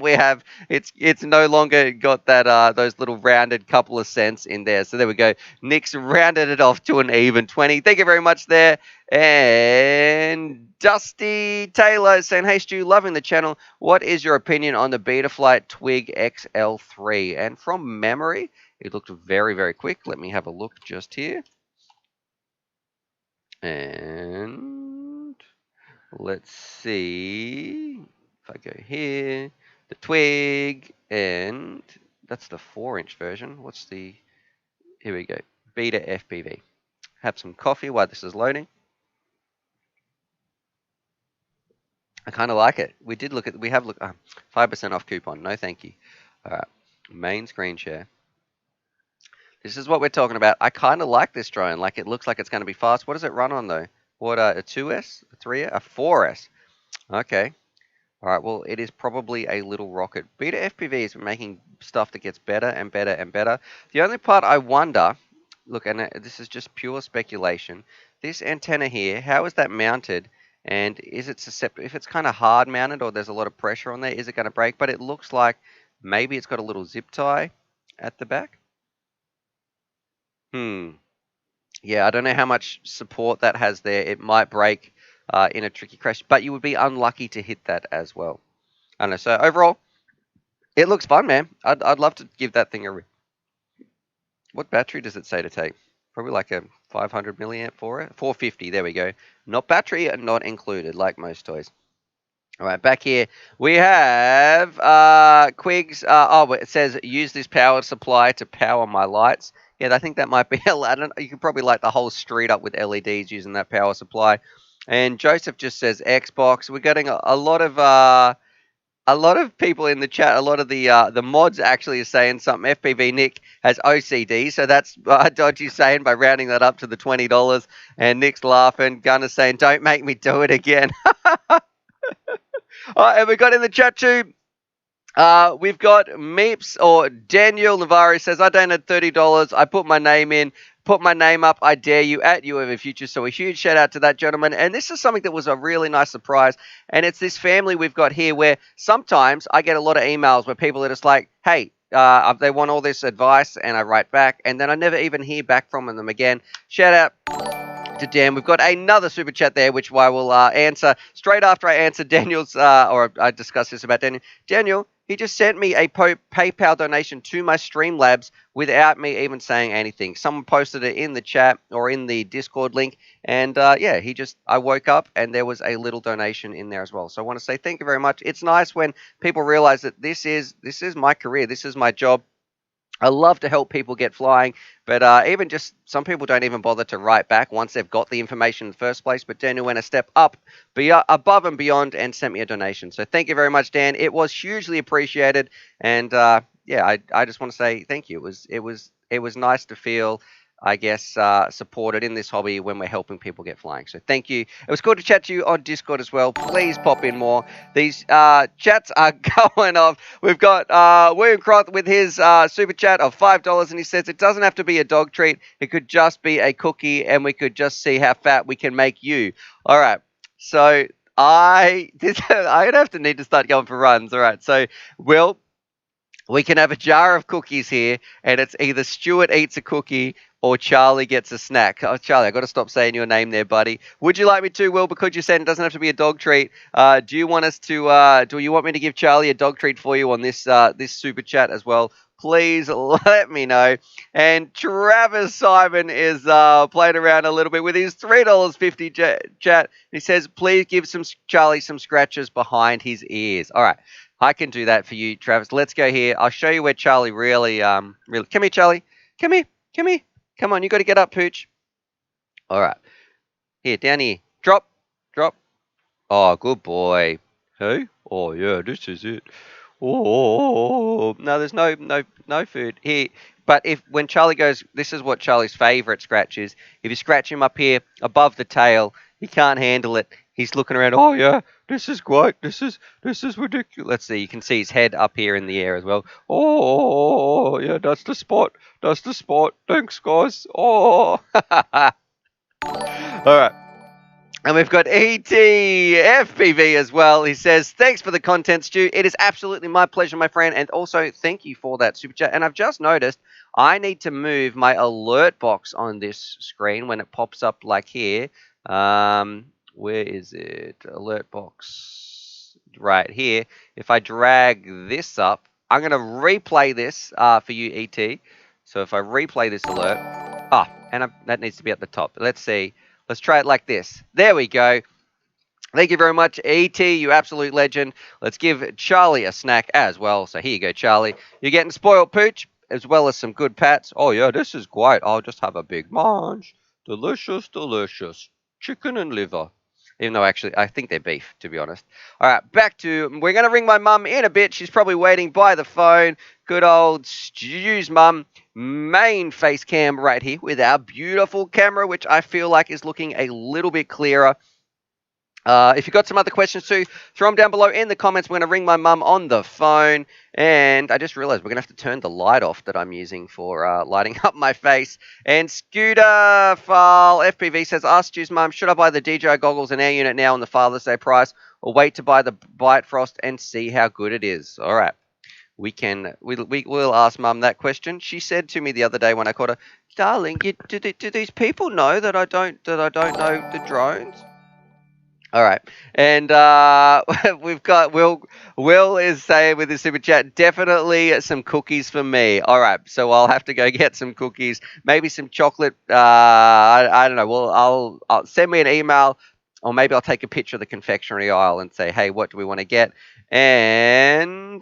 S1: we have it's no longer got that those little rounded couple of cents in there. So there we go. Nick's rounded it off to an even 20. Thank you very much there. And Dusty Taylor saying, hey Stu, loving the channel. What is your opinion on the Betaflight Twig XL3? And from memory, it looked very, very quick. Let me have a look just here. And let's see if I go here, the Twig, and that's the 4-inch version. What's the, here we go, Beta FPV. Have some coffee while this is loading. I kind of like it. We did look at, we have looked, 5% off coupon. No, thank you. All right, main screen share. This is what we're talking about. I kind of like this drone. Like, it looks like it's going to be fast. What does it run on though? What, a 2S, a 3S, a 4S? Okay. All right, well, it is probably a little rocket. Beta FPV is making stuff that gets better and better and better. The only part I wonder, look, and this is just pure speculation, this antenna here, how is that mounted? And is it susceptible? If it's kind of hard mounted or there's a lot of pressure on there, is it going to break? But it looks like maybe it's got a little zip tie at the back. Yeah, I don't know how much support that has there. It might break in a tricky crash, but you would be unlucky to hit that as well. I don't know. So overall, it looks fun, man. I'd love to give that thing a. What battery does it say to take? Probably like a 500 milliamp for it. 450. There we go. Not battery, not included, like most toys. All right, back here we have Quigs. It says use this power supply to power my lights. Yeah, I think that might be. You could probably light the whole street up with LEDs using that power supply. And Joseph just says Xbox. We're getting a lot of people in the chat. A lot of the mods actually are saying something. FPV Nick has OCD, so that's Dodgy's saying by rounding that up to the $20. And Nick's laughing. Gunner's saying, "Don't make me do it again." And we got in the chat too. We've got Meeps, or Daniel Navarro says, I donated $30. I put my name in. Put my name up, I dare you, at UAV Future. So a huge shout out to that gentleman. And this is something that was a really nice surprise. And it's this family we've got here where sometimes I get a lot of emails where people are just like, hey, they want all this advice, and I write back, and then I never even hear back from them again. Shout out to Dan. We've got another super chat there, which I will answer straight after I answer Daniel's, or I discuss this about Daniel. Daniel, he just sent me a PayPal donation to my Streamlabs without me even saying anything. Someone posted it in the chat or in the Discord link, and yeah, I woke up and there was a little donation in there as well. So I want to say thank you very much. It's nice when people realize that this is my career, this is my job. I love to help people get flying, but even just some people don't even bother to write back once they've got the information in the first place. But Daniel went a step up, above and beyond, and sent me a donation. So thank you very much, Dan. It was hugely appreciated, and yeah, I just want to say thank you. It was nice to feel, I guess, supported in this hobby when we're helping people get flying. So thank you. It was cool to chat to you on Discord as well. Please pop in more. These chats are going off. We've got William Croth with his super chat of $5, and he says it doesn't have to be a dog treat. It could just be a cookie, and we could just see how fat we can make you. All right. So I'd have to need to start going for runs. All right. So we can have a jar of cookies here, and it's either Stuart eats a cookie or Charlie gets a snack. Oh, Charlie, I've got to stop saying your name there, buddy. Would you like me to, Will, because you said it doesn't have to be a dog treat? Do you want me to give Charlie a dog treat for you on this super chat as well? Please let me know. And Travis Simon is playing around a little bit with his $3.50 chat. He says, please give Charlie some scratches behind his ears. All right. I can do that for you, Travis. Let's go here. I'll show you where Charlie really. Come here, Charlie. Come here. Come on, you got to get up, Pooch. All right. Here, down here. Drop. Oh, good boy. Hey? Oh, yeah, this is it. Oh, no, there's no food here. But when Charlie goes, this is what Charlie's favorite scratch is. If you scratch him up here above the tail, he can't handle it. He's looking around. Oh yeah, this is great. This is ridiculous. Let's see. You can see his head up here in the air as well. Oh yeah, that's the spot. Thanks, guys. Oh. All right. And we've got FPV as well. He says, thanks for the content, Stu. It is absolutely my pleasure, my friend. And also, thank you for that super chat. And I've just noticed I need to move my alert box on this screen when it pops up like here. Where is it? Alert box right here. If I drag this up, I'm going to replay this for you, ET. So if I replay this alert, that needs to be at the top. Let's see. Let's try it like this. There we go. Thank you very much, ET, you absolute legend. Let's give Charlie a snack as well. So here you go, Charlie. You're getting spoiled, Pooch, as well as some good pats. Oh, yeah, this is great. I'll just have a big munch. Delicious. Chicken and liver. Even though, actually, I think they're beef, to be honest. All right, we're going to ring my mum in a bit. She's probably waiting by the phone. Good old Stu's mum. Main face cam right here with our beautiful camera, which I feel like is looking a little bit clearer. If you've got some other questions too, throw them down below in the comments. We're going to ring my mum on the phone. And I just realized we're going to have to turn the light off that I'm using for lighting up my face. And Scooter File FPV says, ask Stu's mum, should I buy the DJI goggles and air unit now on the Father's Day price, or wait to buy the Bite Frost and see how good it is? All right. We'll ask Mum that question. She said to me the other day when I called her, darling, do these people know that I don't know the drones? All right, and we've got Will is saying with his super chat, definitely some cookies for me. All right, so I'll have to go get some cookies, maybe some chocolate. I don't know. Well, I'll send me an email, or maybe I'll take a picture of the confectionery aisle and say, hey, what do we want to get? And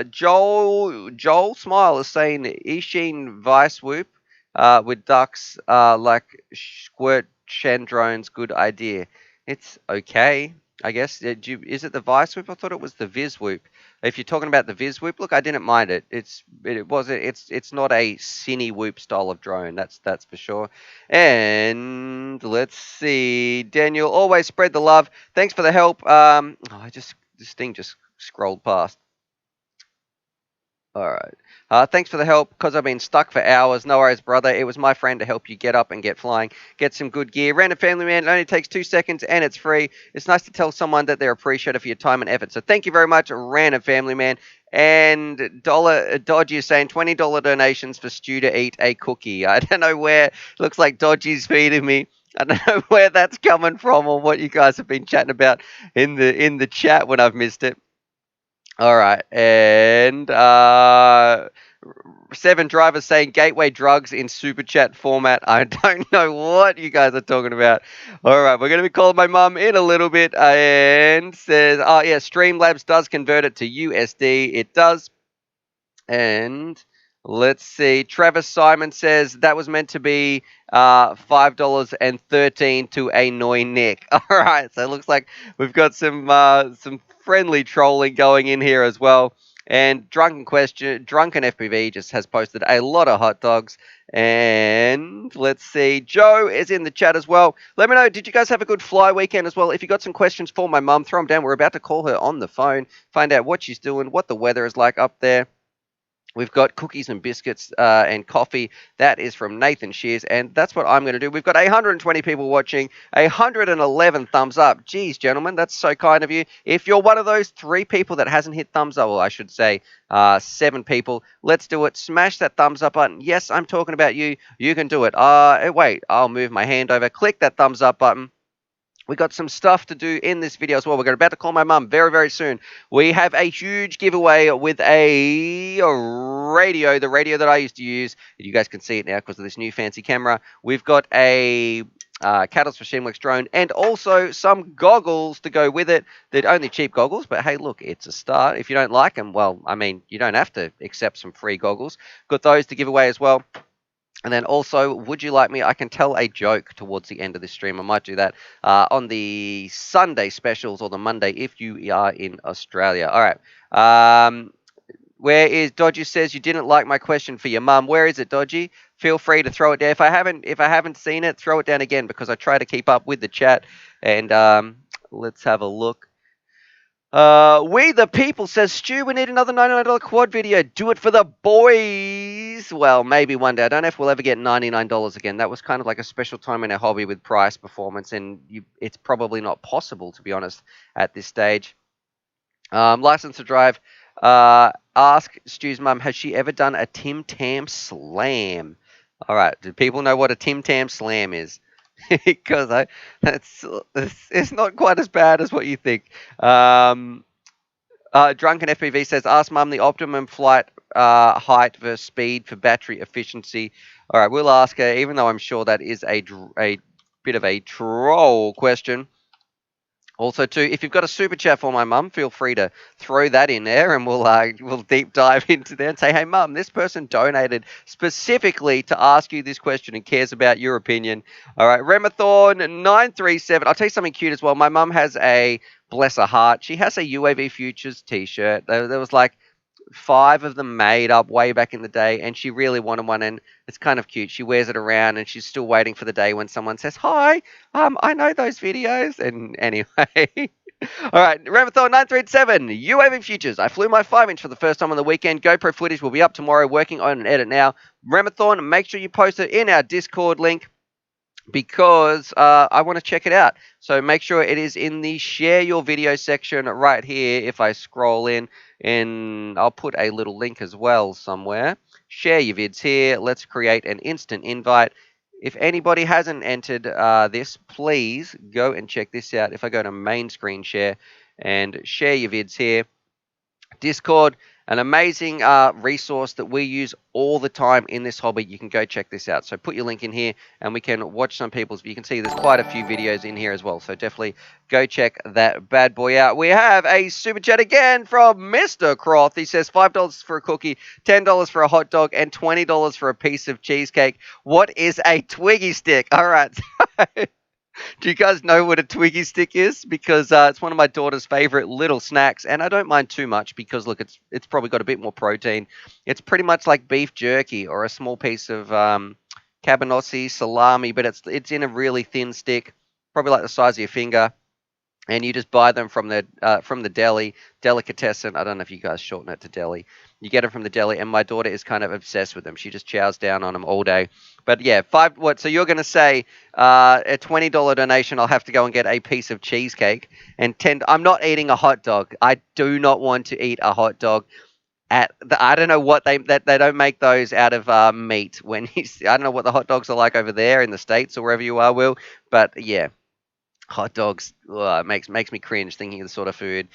S1: Joel Smile is saying Ishin Vice Whoop with ducks like squirt chandrones, good idea. It's okay, I guess. Is it the Vice Whoop? I thought it was the Viz Whoop. If you're talking about the Viz Whoop, look, I didn't mind it. It's not a cine whoop style of drone. That's for sure. And let's see, Daniel, always spread the love. Thanks for the help. This thing just scrolled past. All right. Thanks for the help, because I've been stuck for hours. No worries, brother. It was my friend to help you get up and get flying. Get some good gear. Random Family Man, it only takes 2 seconds and it's free. It's nice to tell someone that they're appreciated for your time and effort. So thank you very much, Random Family Man. And Dodgy is saying $20 donations for Stu to eat a cookie. I don't know where. Looks like Dodgy's feeding me. I don't know where that's coming from or what you guys have been chatting about in the chat when I've missed it. All right, and Seven Drivers saying gateway drugs in super chat format. I don't know what you guys are talking about. All right, we're going to be calling my mum in a little bit and says, oh, yeah, Streamlabs does convert it to USD. It does. And let's see. Travis Simon says that was meant to be $5.13 to annoy Nick. All right, so it looks like we've got some friendly trolling going in here as well. And Drunken FPV just has posted a lot of hot dogs. And let's see, Joe is in the chat as well. Let me know, did you guys have a good fly weekend as well? If you got some questions for my mum, throw them down. We're about to call her on the phone, find out what she's doing, what the weather is like up there. We've got cookies and biscuits and coffee. That is from Nathan Shears, and that's what I'm going to do. We've got 120 people watching, 111 thumbs up. Geez, gentlemen, that's so kind of you. If you're one of those 3 people that hasn't hit thumbs up, well, I should say 7 people, let's do it. Smash that thumbs up button. Yes, I'm talking about you. You can do it. Wait, I'll move my hand over. Click that thumbs up button. We got some stuff to do in this video as well. We're about to call my mum very, very soon. We have a huge giveaway with a radio, the radio that I used to use. You guys can see it now because of this new fancy camera. We've got a Catalyst for Shimlex drone and also some goggles to go with it. They're only cheap goggles, but hey, look, it's a start. If you don't like them, well, I mean, you don't have to accept some free goggles. Got those to give away as well. And then also, would you like me? I can tell a joke towards the end of this stream. I might do that on the Sunday specials or the Monday if you are in Australia. All right. Where is Dodgy says you didn't like my question for your mum? Where is it, Dodgy? Feel free to throw it down. If I haven't seen it, throw it down again because I try to keep up with the chat. And let's have a look. We the people says, Stu, we need another $99 quad video. Do it for the boys. Well, maybe one day. I don't know if we'll ever get $99 again. That was kind of like a special time in our hobby with price performance, and it's probably not possible, to be honest, at this stage. License to drive. Ask Stu's mum, has she ever done a Tim Tam slam? All right. Do people know what a Tim Tam slam is? Because it's not quite as bad as what you think. Drunken FPV says, ask mum the optimum flight height versus speed for battery efficiency. All right, we'll ask her, even though I'm sure that is a bit of a troll question. Also, too, if you've got a super chat for my mum, feel free to throw that in there, and we'll deep dive into there and say, hey, mum, this person donated specifically to ask you this question and cares about your opinion. All right, Remathorn937. I'll tell you something cute as well. My mum has bless her heart, she has a UAV Futures t-shirt. There was like 5 of them made up way back in the day, and she really wanted one, and it's kind of cute. She wears it around, and she's still waiting for the day when someone says, hi, I know those videos. And anyway, all right, Ramathon937, UAV Futures. I flew my 5-inch for the first time on the weekend. GoPro footage will be up tomorrow, working on an edit now. Ramathon, make sure you post it in our Discord link, because I want to check it out. So make sure it is in the share your video section right here. If I scroll in, and I'll put a little link as well somewhere. Share your vids here. Let's create an instant invite. If anybody hasn't entered this, please go and check this out. If I go to main screen share and share your vids here, Discord, an amazing resource that we use all the time in this hobby. You can go check this out. So put your link in here and we can watch some people's. You can see there's quite a few videos in here as well. So definitely go check that bad boy out. We have a super chat again from Mr. Croft. He says $5 for a cookie, $10 for a hot dog, and $20 for a piece of cheesecake. What is a Twiggy stick? All right. Do you guys know what a Twiggy stick is? Because it's one of my daughter's favorite little snacks, and I don't mind too much because, look, it's probably got a bit more protein. It's pretty much like beef jerky or a small piece of cabanossi, salami, but it's in a really thin stick, probably like the size of your finger. And you just buy them from the deli, delicatessen. I don't know if you guys shorten it to deli. You get them from the deli, and my daughter is kind of obsessed with them. She just chows down on them all day. But yeah, so you're going to say a $20 donation, I'll have to go and get a piece of cheesecake, and I'm not eating a hot dog. I do not want to eat a hot dog. I don't know what they don't make those out of meat. I don't know what the hot dogs are like over there in the States or wherever you are, Will. But yeah, hot dogs makes me cringe thinking of the sort of food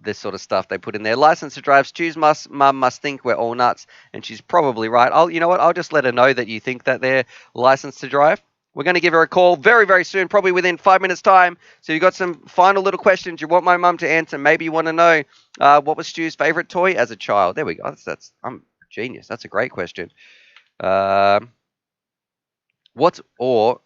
S1: this sort of stuff they put in there. License to drive. Stu's mum must think we're all nuts, and she's probably right. You know what? I'll just let her know that you think that they're licensed to drive. We're going to give her a call very, very soon, probably within 5 minutes' time. So you've got some final little questions you want my mum to answer. Maybe you want to know what was Stu's favorite toy as a child. There we go. I'm genius. That's a great question. Um, what's or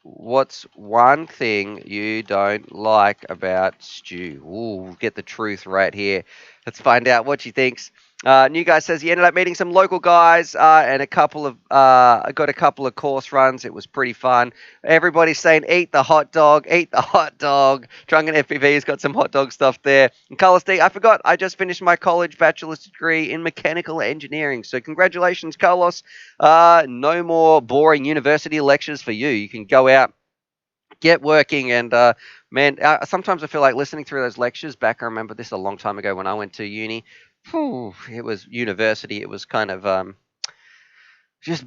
S1: What's one thing you don't like about Stu? Ooh, get the truth right here. Let's find out what she thinks. New guy says he ended up meeting some local guys and got a couple of course runs. It was pretty fun. Everybody's saying eat the hot dog, eat the hot dog. Drunken FPV's got some hot dog stuff there. And Carlos D, I forgot, I just finished my college bachelor's degree in mechanical engineering. So congratulations, Carlos. No more boring university lectures for you. You can go out, get working, and man, sometimes I feel like listening through those lectures back. I remember this a long time ago when I went to uni. It was university. It was kind of just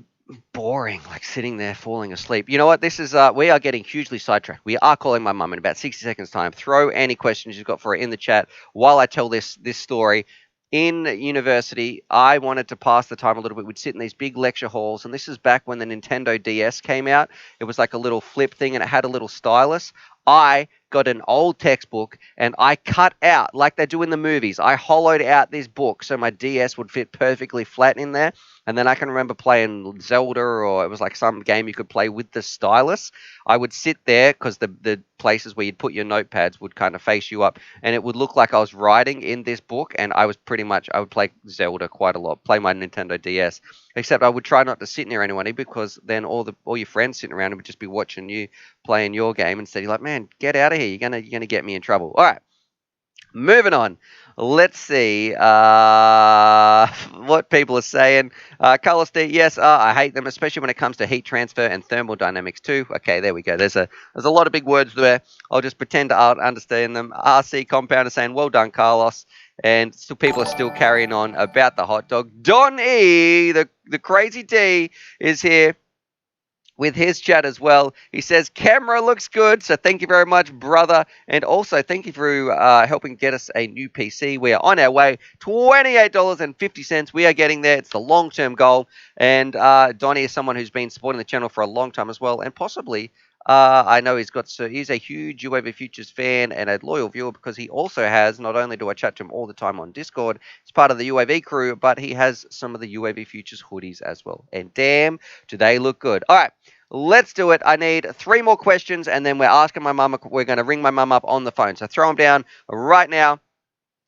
S1: boring, like sitting there falling asleep. You know what? This is we are getting hugely sidetracked. We are calling my mum in about 60 seconds time. Throw any questions you've got for her in the chat while I tell this story. In university, I wanted to pass the time a little bit. We'd sit in these big lecture halls, and this is back when the Nintendo DS came out. It was like a little flip thing, and it had a little stylus. I got an old textbook, and I cut out, like they do in the movies, I hollowed out this book so my DS would fit perfectly flat in there. And then I can remember playing Zelda, or it was like some game you could play with the stylus. I would sit there because the places where you'd put your notepads would kind of face you up, and it would look like I was writing in this book. And I would play Zelda quite a lot, play my Nintendo DS. Except I would try not to sit near anyone, because then all your friends sitting around would just be watching you playing your game. Instead, you're like, man, get out of here! You're gonna get me in trouble. All right. Moving on. Let's see what people are saying. Carlos D, yes, I hate them, especially when it comes to heat transfer and thermodynamics too. Okay, there we go. There's a lot of big words there. I'll just pretend to understand them. RC Compounder saying, well done, Carlos. And still, people are still carrying on about the hot dog. Don E, the crazy D, is here with his chat as well. He says, camera looks good, so thank you very much, brother. And also, thank you for helping get us a new PC. We are on our way, $28.50. We are getting there. It's the long-term goal. And Donnie is someone who's been supporting the channel for a long time as well, and possibly I know he's a huge UAV Futures fan and a loyal viewer, because he also has, not only do I chat to him all the time on Discord, he's part of the UAV crew, but he has some of the UAV Futures hoodies as well. And damn, do they look good. All right, let's do it. I need 3 more questions, and then we're going to ring my mum up on the phone. So throw them down right now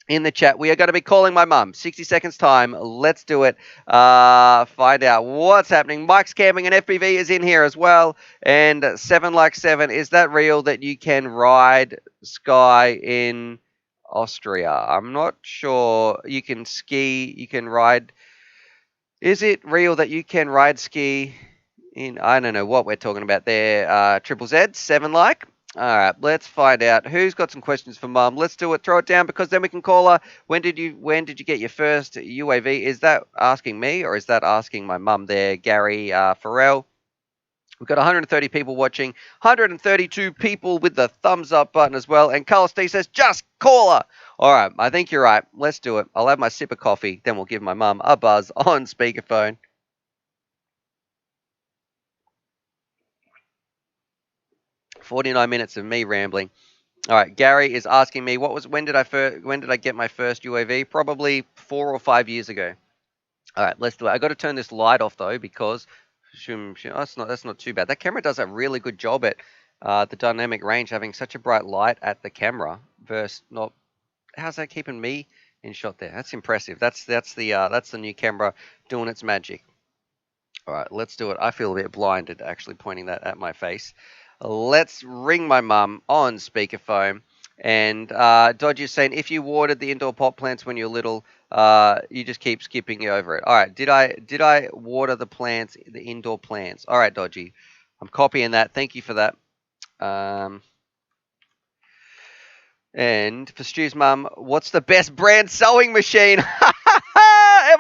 S1: in the chat. We are going to be calling my mum. 60 seconds time. Let's do it. Find out what's happening. Mike's Camping and FPV is in here as well. And 7 like 7. Is that real that you can ride Sky in Austria? I'm not sure. You can ski. You can ride. Is it real that you can ride ski in? I don't know what we're talking about there. Triple Z, 7 like. All right, let's find out who's got some questions for Mum. Let's do it. Throw it down, because then we can call her. When did you get your first UAV? Is that asking me, or is that asking my mum there, Gary Farrell? We've got 130 people watching, 132 people with the thumbs up button as well. And Carlos D says, just call her. All right, I think you're right. Let's do it. I'll have my sip of coffee, then we'll give my mum a buzz on speakerphone. 49 minutes of me rambling. All right, Gary is asking me when did I get my first UAV? Probably 4 or 5 years ago. All right, let's do it. I got to turn this light off though, because that's not too bad. That camera does a really good job at the dynamic range, having such a bright light at the camera versus not. How's that keeping me in shot there? That's impressive. That's the new camera doing its magic. All right, let's do it. I feel a bit blinded actually pointing that at my face. Let's ring my mum on speakerphone. And Dodgy's saying, if you watered the indoor pot plants when you're little, you just keep skipping over it. All right, did I water the indoor plants? All right, Dodgy, I'm copying that. Thank you for that. And for Stu's mum, what's the best brand sewing machine?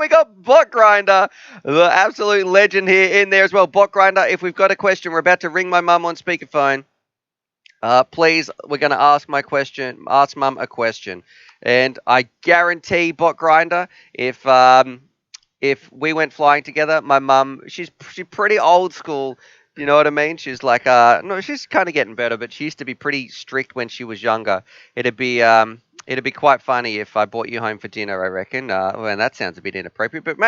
S1: we got Bot Grinder, the absolute legend here in there as well. Bot Grinder, if we've got a question, we're about to ring my mum on speakerphone. Please, we're going to ask mum a question. And I guarantee, Bot Grinder, if we went flying together, my mum, she's pretty old school. You know what I mean? She's like, no, she's kind of getting better, but she used to be pretty strict when she was younger. It'd be quite funny if I brought you home for dinner, I reckon. Well, that sounds a bit inappropriate, but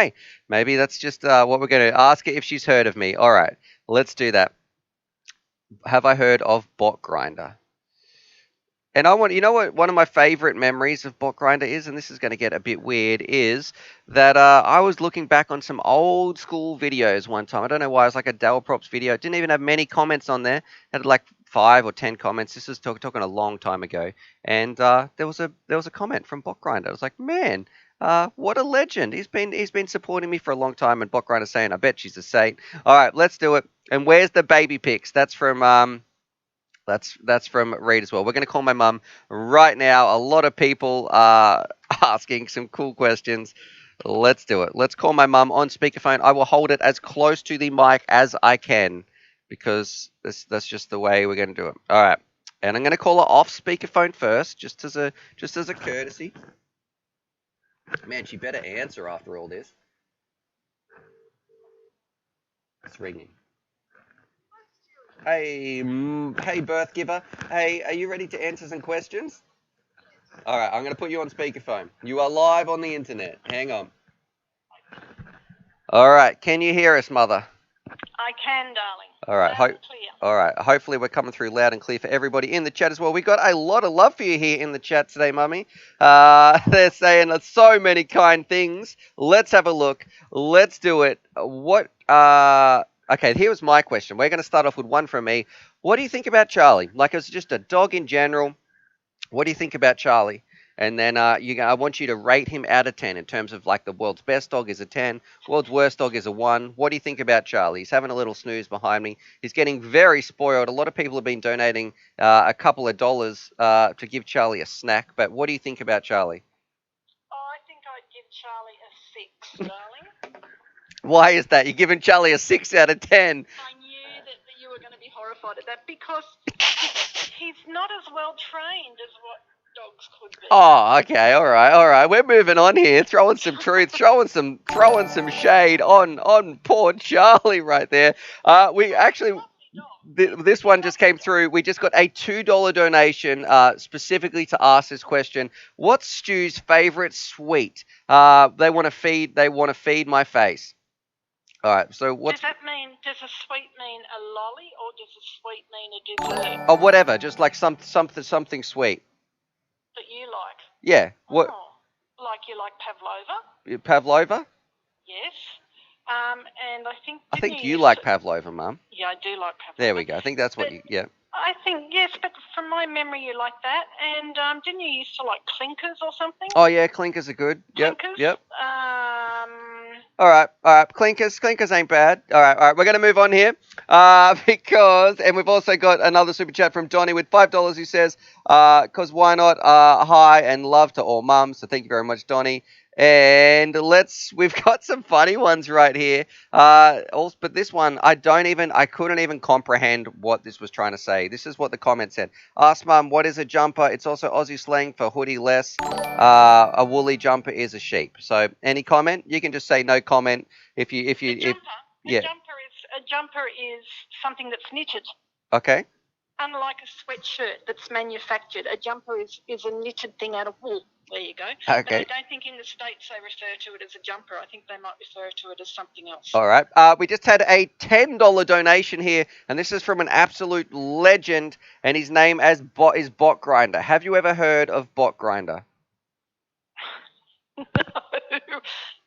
S1: maybe that's just what we're going to ask her if she's heard of me. All right, let's do that. Have I heard of Bot Grinder? And you know what, one of my favorite memories of Bot Grinder is, and this is going to get a bit weird, is that I was looking back on some old school videos one time. I don't know why. It was like a Dell Props video. It didn't even have many comments on there. It had like 5 or 10 comments. This is talking a long time ago. And there was a comment from Bot Grinder. I was like, man, what a legend. He's been supporting me for a long time. And Bot Grinder's saying, I bet she's a saint. All right, let's do it. And where's the baby pics? That's from That's from Reed as well. We're going to call my mum right now. A lot of people are asking some cool questions. Let's do it. Let's call my mum on speakerphone. I will hold it as close to the mic as I can because that's just the way we're going to do it. All right. And I'm going to call her off speakerphone first, just as a courtesy. Man, she better answer after all this. It's ringing. Hey, birth giver. Hey, are you ready to answer some questions? All right, I'm going to put you on speakerphone. You are live on the internet. Hang on. All right, can you hear us, Mother?
S3: I can, darling.
S1: All right,
S3: loud and clear.
S1: All right, hopefully we're coming through loud and clear for everybody in the chat as well. We got a lot of love for you here in the chat today, Mummy. They're saying so many kind things. Let's have a look. Let's do it. Okay, here was my question. We're going to start off with one from me. What do you think about Charlie? Like, it's just a dog in general. What do you think about Charlie? And then I want you to rate him out of 10 in terms of like the world's best dog is a 10, world's worst dog is a 1. What do you think about Charlie? He's having a little snooze behind me. He's getting very spoiled. A lot of people have been donating a couple of dollars to give Charlie a snack. But what do you think about Charlie?
S3: Oh, I think I'd give Charlie a 6, darling.
S1: Why is that? You're giving Charlie a 6 out of 10.
S3: I knew that you were going to be horrified at that because he's not as well trained as what dogs could be.
S1: Oh, okay, all right. We're moving on here, throwing some truth, throwing some shade on poor Charlie right there. We actually, this one just came through. We just got a $2 donation specifically to ask this question. What's Stu's favorite sweet? They want to feed my face. All right, so what's...
S3: Does a sweet mean a lolly or does a sweet mean a dessert?
S1: Oh, whatever, just like something sweet.
S3: That you like?
S1: Yeah. What?
S3: Oh, like you like pavlova?
S1: Pavlova?
S3: Yes. And
S1: I think you like pavlova, Mum.
S3: Yeah, I do like pavlova.
S1: There we go. I think that's what yeah.
S3: I think, yes, but from my memory you like that. And didn't you used to like clinkers or something?
S1: Oh, yeah, clinkers are good.
S3: Clinkers?
S1: Yep. All right. Clinkers ain't bad. All right. We're going to move on here and we've also got another super chat from Donnie with $5 who says, because why not? Hi and love to all mums. So thank you very much, Donnie. And we've got some funny ones right here. But this one, I couldn't even comprehend what this was trying to say. This is what the comment said. Ask Mum, what is a jumper? It's also Aussie slang for hoodie less. A woolly jumper is a sheep. So any comment? You can just say no comment
S3: A jumper is something that's knitted.
S1: Okay.
S3: Unlike a sweatshirt that's manufactured, a jumper is a knitted thing out of wool. There you go.
S1: Okay.
S3: But I don't think in the States they refer to it as a jumper. I think they might refer to it as something else.
S1: All right. We just had a $10 donation here, and this is from an absolute legend, and his name is Bot Grinder. Have you ever heard of Bot Grinder?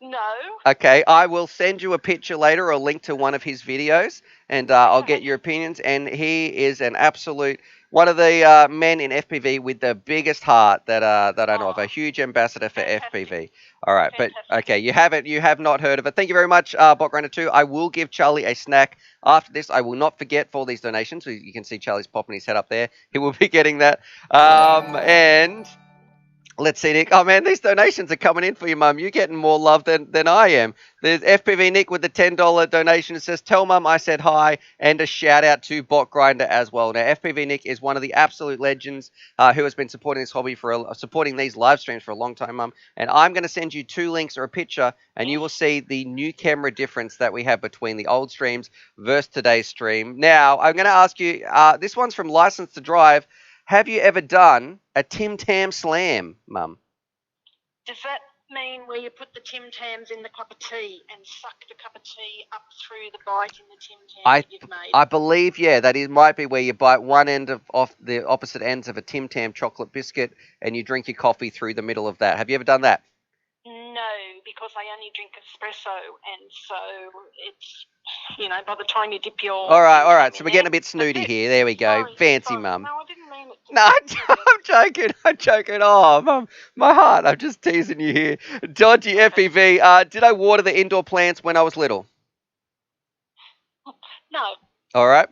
S3: No.
S1: Okay, I will send you a picture later or a link to one of his videos, and I'll get your opinions. And he is an absolute one of the men in FPV with the biggest heart that I know of. A huge ambassador for FPV. All right,
S3: Fantastic.
S1: but okay, you have not heard of it. Thank you very much, Botgrinder 2. I will give Charlie a snack after this. I will not forget for all these donations. So you can see Charlie's popping his head up there. He will be getting that. And Let's see, Nick. Oh, man, these donations are coming in for you, Mum. You're getting more love than I am. There's FPV Nick with the $10 donation. It says, tell Mum I said hi, and a shout-out to Bot Grinder as well. Now, FPV Nick is one of the absolute legends who has been supporting this hobby, supporting these live streams for a long time, Mum. And I'm going to send you 2 links or a picture, and you will see the new camera difference that we have between the old streams versus today's stream. Now, I'm going to ask you, this one's from License to Drive. Have you ever done a Tim Tam slam, Mum?
S3: Does that mean where you put the Tim Tams in the cup of tea and suck the cup of tea up through the bite in the Tim Tam that you've made?
S1: I believe, yeah, that might be where you bite one end of the opposite ends of a Tim Tam chocolate biscuit and you drink your coffee through the middle of that. Have you ever done that?
S3: No, because I only drink espresso, and so it's, by the time you dip your...
S1: All right. So we're getting a bit snooty here. There we go. Fancy, Mum.
S3: No, I didn't mean it.
S1: No, I'm joking. Oh, Mum, my heart. I'm just teasing you here. Dodgy FPV. Did I water the indoor plants when I was little?
S3: No.
S1: All right.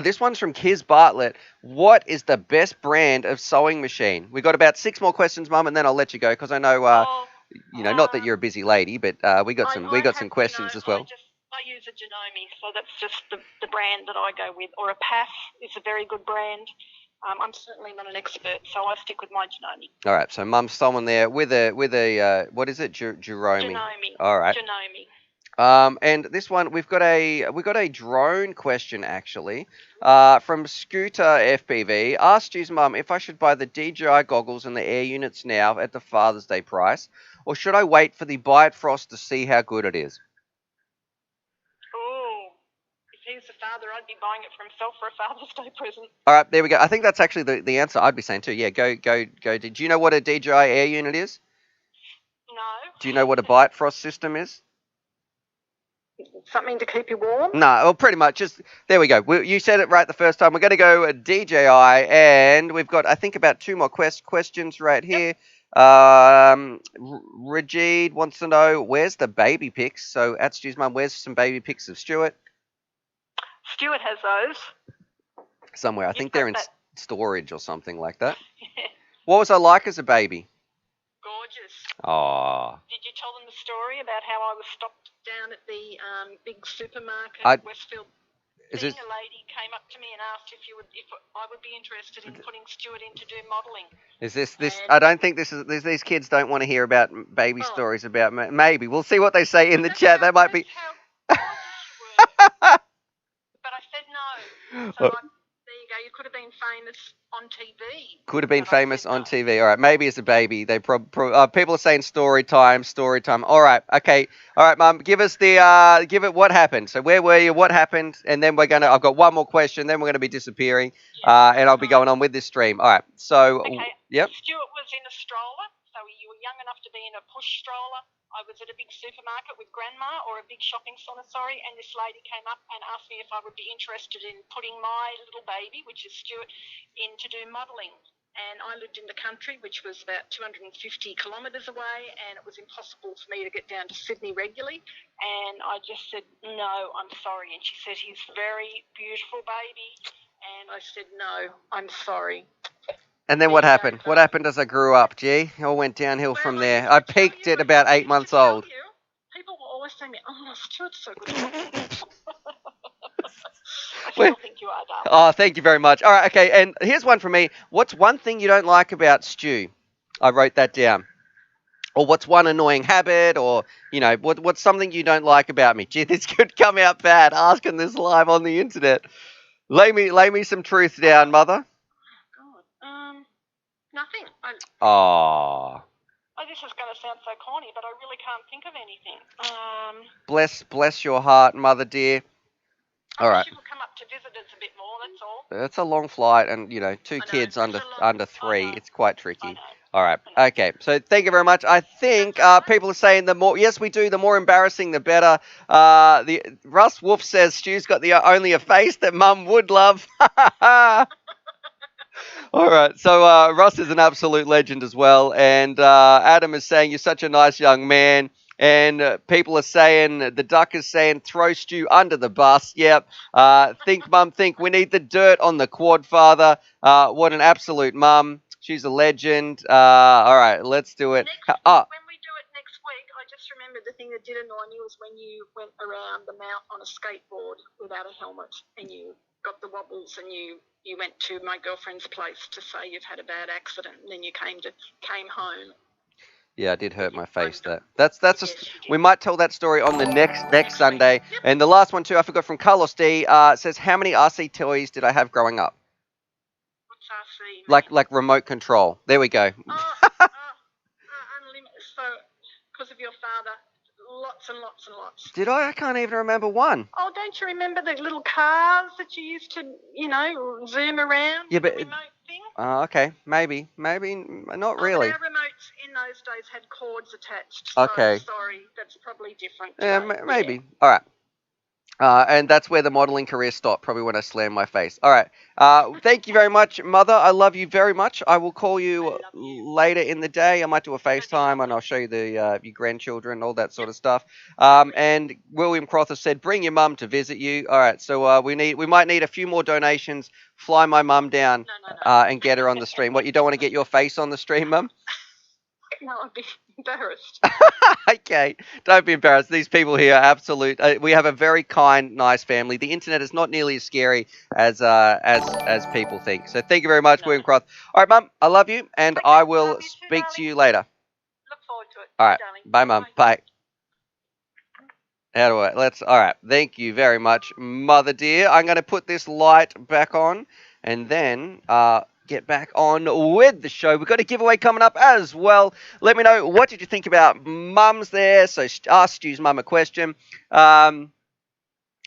S1: This one's from Kiz Bartlett. What is the best brand of sewing machine? We've got about 6 more questions, Mum, and then I'll let you go because I know, not that you're a busy lady, but we got some questions as well.
S3: I use a Janome, so that's just the brand that I go with. Or a PAF is a very good brand. I'm certainly not an expert, so I stick with my Janome.
S1: All right, so Mum's someone there with a what is it, Jerome?
S3: Janome.
S1: All right.
S3: Janome.
S1: And this one we've got a drone question actually, from Scooter FPV. Asked Stu's mum if I should buy the DJI goggles and the air units now at the Father's Day price, or should I wait for the Bite-Frost to see how good it is?
S3: Oh, if he's the father, I'd be buying it for himself for a Father's Day present.
S1: All right, there we go. I think that's actually the answer I'd be saying too. Yeah, go. Do you know what a DJI air unit is?
S3: No.
S1: Do you know what a Bite-Frost system is?
S3: Something to keep you warm?
S1: No, well, pretty much. There we go. You said it right the first time. We're going to go DJI, and we've got, I think, about 2 more questions right here. Rajid wants to know, where's the baby pics? So, at Stu's mum, where's some baby pics of Stuart?
S3: Stuart has those.
S1: Somewhere. I think they're in storage or something like that. What was I like as a baby?
S3: Gorgeous.
S1: Aww.
S3: Did you tell them the story about how I was stopped down at the big supermarket
S1: I-
S3: at Westfield? A lady came up to me and asked if I would be interested in putting Stuart in to do modelling.
S1: Is this? I don't think these kids don't want to hear about baby stories about. Maybe we'll see what they say in the chat. That might be.
S3: How gorgeous you were. But I said no. So there you go. You could have been famous on TV.
S1: Could have been famous on TV. All right, maybe as a baby. They people are saying story time. All right, okay. All right, Mum, give us what happened. So where were you? What happened? And then I've got one more question. Then we're gonna be disappearing, and I'll be going on with this stream. All right. So yep.
S3: Stuart was in a stroller, so you were young enough to be in a push stroller. I was at a big supermarket with Grandma, or a big shopping centre, and this lady came up and asked me if I would be interested in putting my little baby, which is Stuart, in to do modelling. And I lived in the country, which was about 250 kilometres away, and it was impossible for me to get down to Sydney regularly. And I just said, no, I'm sorry. And she said, he's a very beautiful baby. And I said, no, I'm sorry.
S1: And then what happened? What happened as I grew up, G? It all went downhill from there. I peaked at about 8 months old.
S3: People will always say to me, oh, Stuart's so good. I still think you are, darling.
S1: Oh, thank you very much. All right, okay, and here's one from me. What's one thing you don't like about Stu? I wrote that down. Or what's one annoying habit, or, what's something you don't like about me? Gee, this could come out bad, asking this live on the internet. Lay me some truth down, mother.
S3: Nothing.
S1: Oh,
S3: this is going to sound so corny, but I really can't think of anything.
S1: Bless your heart, mother dear. All right.
S3: You could come up to visit us a bit more, that's all.
S1: It's a long flight, and 2 kids under 3. It's quite tricky. All right. Okay. So thank you very much. I think people are saying the more embarrassing the better. The Russ Wolf says Stu's got only a face that Mum would love. All right, so Russ is an absolute legend as well, and Adam is saying you're such a nice young man, and people are saying, the duck is saying, throw Stu under the bus. Yep. Think, Mum, think we need the dirt on the quad father. What an absolute mum. She's a legend. All right, let's do it.
S3: When we do it next week, I just remembered the thing that did annoy me was when you went around the mount on a skateboard without a helmet and you got the wobbles and you went to my girlfriend's place to say you've had a bad accident and then you came home.
S1: Yeah, I did hurt my face. That's just, we might tell that story on the next Sunday.
S3: Yep.
S1: And the last one too, I forgot, from Carlos D. Says, how many RC toys did I have growing up?
S3: What's RC?
S1: Like remote control. There we go.
S3: Unlimited. So, because of your father, lots and lots and lots.
S1: Did I? I can't even remember one.
S3: Oh, don't you remember the little cars that you used to, zoom around?
S1: Yeah, but
S3: the remote thing?
S1: Okay, maybe not really.
S3: Our remotes in those days had cords attached.
S1: Okay.
S3: So, sorry, that's probably different.
S1: Yeah,
S3: today.
S1: maybe. All right. And that's where the modeling career stopped, probably when I slammed my face. All right. Thank you very much, Mother. I love you very much. I will call you later in the day. I might do a FaceTime, and I'll show you your grandchildren, all that sort of stuff. And William Crother said, bring your mum to visit you. All right. So we might need a few more donations. Fly my mum down and get her on the stream. What, you don't want to get your face on the stream, Mum?
S3: No, I'd be embarrassed.
S1: Okay, don't be embarrassed. These people here are absolute. We have a very kind, nice family. The internet is not nearly as scary as people think. So thank you very much, William Croth. All right, Mum, I love you, and
S3: Okay,
S1: I will
S3: love you too,
S1: speak to
S3: darling.
S1: you later.
S3: Look forward to it.
S1: All right,
S3: darling.
S1: bye, Mum. Bye. How do I? All right. Thank you very much, Mother dear. I'm going to put this light back on, and then get back on with the show. We've got a giveaway coming up as well. Let me know, what did you think about mums there? So ask Stu's mum a question.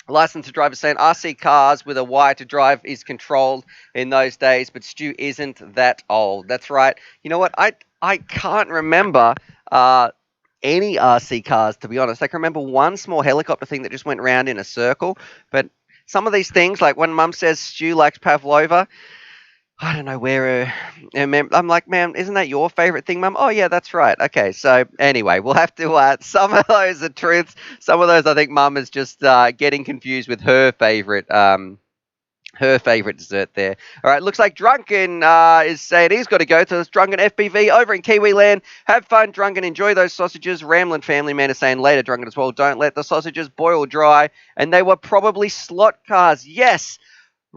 S1: License to drive is saying RC cars with a wire to drive is controlled in those days, but Stu isn't that old. That's right. You know what? I can't remember any RC cars, to be honest. I can remember one small helicopter thing that just went round in a circle, but some of these things, like when Mum says Stu likes Pavlova, I don't know where. I'm like, man, isn't that your favorite thing, Mum? Oh yeah, that's right. Okay, so anyway, we'll have to. Some of those are truths. Some of those, I think, Mum is just getting confused with her favorite dessert there. All right, looks like Drunken is saying he's got to go to this Drunken FPV over in Kiwi Land. Have fun, Drunken. Enjoy those sausages. Ramblin' Family Man is saying later, Drunken as well. Don't let the sausages boil dry. And they were probably slot cars. Yes.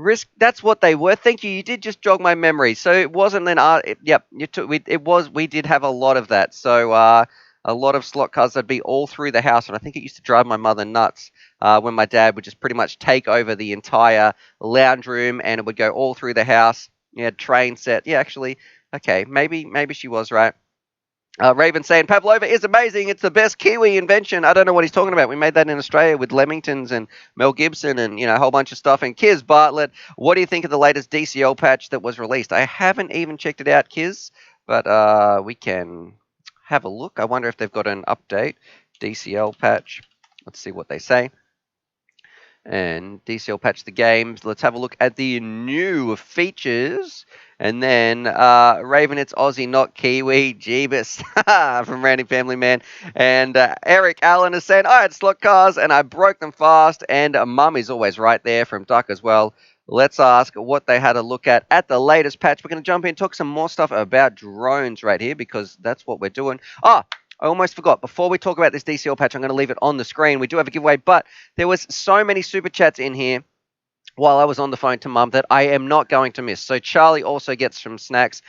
S1: Risk. That's what they were. Thank you. You did just jog my memory. So it wasn't an yep. You took. It was. We did have a lot of that. So a lot of slot cars that'd be all through the house, and I think it used to drive my mother nuts when my dad would just pretty much take over the entire lounge room, and it would go all through the house. Yeah, train set. Yeah, actually, okay. Maybe she was right. Raven saying Pavlova is amazing. It's the best Kiwi invention. I don't know what he's talking about. We made that in Australia with Leamingtons and Mel Gibson and a whole bunch of stuff. And Kiz Bartlett, what do you think of the latest DCL patch that was released? I haven't even checked it out, Kiz, but we can have a look. I wonder if they've got an update. DCL patch. Let's see what they say. And DCL patch the games. Let's have a look at the new features. And then Raven, it's Aussie, not Kiwi. Jeebus from Randy Family Man. And Eric Allen is saying, I had slot cars and I broke them fast. And Mum is always right there from Duck as well. Let's ask what they had a look at the latest patch. We're going to jump in and talk some more stuff about drones right here because that's what we're doing. I almost forgot. Before we talk about this DCL patch, I'm going to leave it on the screen. We do have a giveaway, but there was so many super chats in here while I was on the phone to Mum that I am not going to miss. So Charlie also gets some snacks.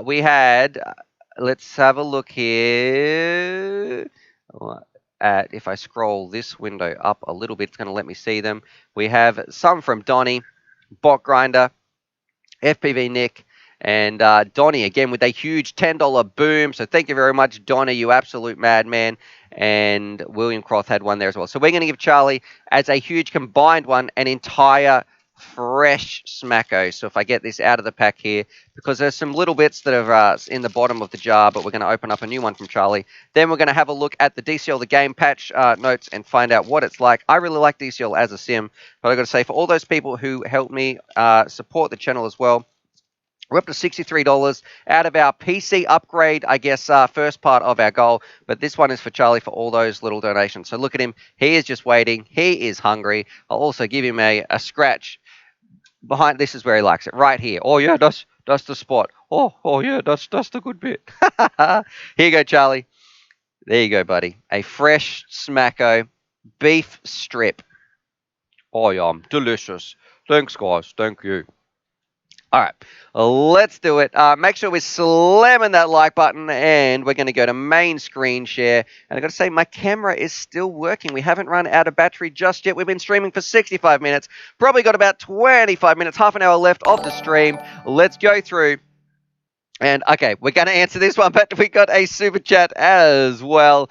S1: We had, let's have a look here. If I scroll this window up a little bit, it's going to let me see them. We have some from Donnie, Bot Grinder, FPV Nick, and Donnie again with a huge $10 boom. So thank you very much, Donnie, you absolute madman. And William Croth had one there as well. So we're going to give Charlie, as a huge combined one, an entire fresh Smacko. So if I get this out of the pack here, because there's some little bits that are in the bottom of the jar, but we're going to open up a new one from Charlie. Then we're going to have a look at the DCL, the game patch notes, and find out what it's like. I really like DCL as a sim, but I've got to say, for all those people who helped me support the channel as well, we're up to $63 out of our PC upgrade, I guess, first part of our goal. But this one is for Charlie for all those little donations. So look at him. He is just waiting. He is hungry. I'll also give him a scratch behind. This is where he likes it, right here. Oh, yeah, That's the spot. Oh yeah, that's the good bit. Here you go, Charlie. There you go, buddy. A fresh smacko beef strip. Oh, yum. Delicious. Thanks, guys. Thank you. All right, let's do it. Make sure we're slamming that like button, and we're going to go to main screen share. And I've got to say, my camera is still working. We haven't run out of battery just yet. We've been streaming for 65 minutes. Probably got about 25 minutes, half an hour left of the stream. Let's go through. And okay, we're going to answer this one, but we got a super chat as well.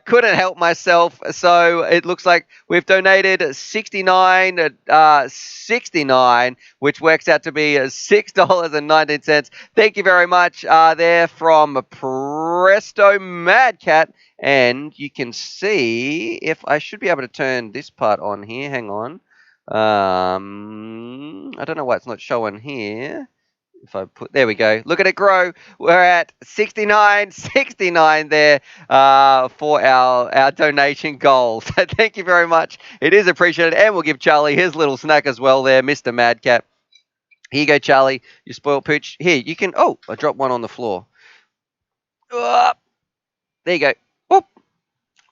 S1: Couldn't help myself. So it looks like we've donated $69.69, which works out to be $6.19. Thank you very much. There from Presto Mad Cat. And you can see if I should be able to turn this part on here. Hang on. I don't know why it's not showing here. If I put, there we go. Look at it grow. We're at 69.69 there for our donation goal. So thank you very much. It is appreciated, and we'll give Charlie his little snack as well there, Mr. Madcap. Here you go, Charlie. You spoiled pooch. Here you can. Oh, I dropped one on the floor. There you go. Whoop.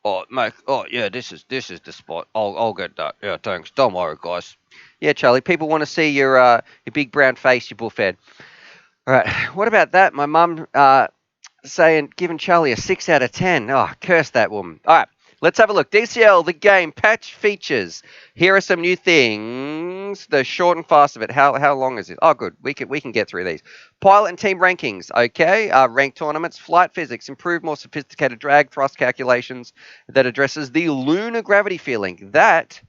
S1: Oh, mate. Oh, yeah. This is the spot. I'll get that. Yeah, thanks. Don't worry, guys. Yeah, Charlie. People want to see your big brown face, you bullfed. All right, what about that? My mum saying, giving Charlie a 6 out of 10. Oh, curse that woman. All right, let's have a look. DCL, the game, patch features. Here are some new things. The short and fast of it. How long is it? Oh, good. We can get through these. Pilot and team rankings. Okay. Ranked tournaments. Flight physics. Improved, more sophisticated drag thrust calculations that addresses the lunar gravity feeling. That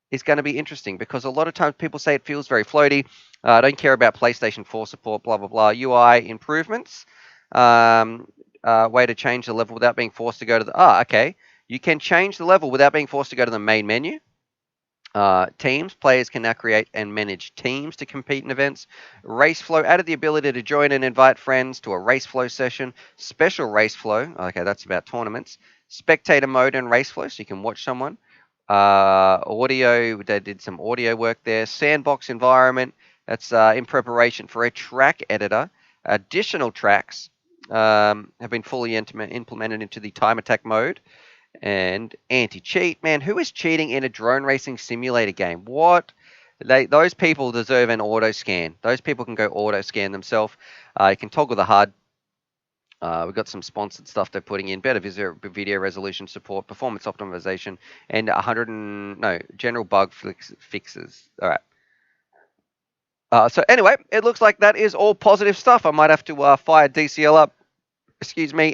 S1: is going to be interesting because a lot of times people say it feels very floaty. I don't care about PlayStation 4 support, blah, blah, blah. UI improvements. Way to change the level without being forced to go to the... okay. You can change the level without being forced to go to the main menu. Teams. Players can now create and manage teams to compete in events. Race flow. Added the ability to join and invite friends to a race flow session. Special race flow. Okay, that's about tournaments. Spectator mode and race flow, so you can watch someone. Audio. They did some audio work there. Sandbox environment. That's in preparation for a track editor. Additional tracks have been fully implemented into the time attack mode. And anti-cheat. Man, who is cheating in a drone racing simulator game? What? Those people deserve an auto scan. Those people can go auto scan themselves. You can toggle the HUD. We've got some sponsored stuff they're putting in. Better video resolution support, performance optimization, and general bug fixes. All right. So anyway, it looks like that is all positive stuff. I might have to fire DCL up,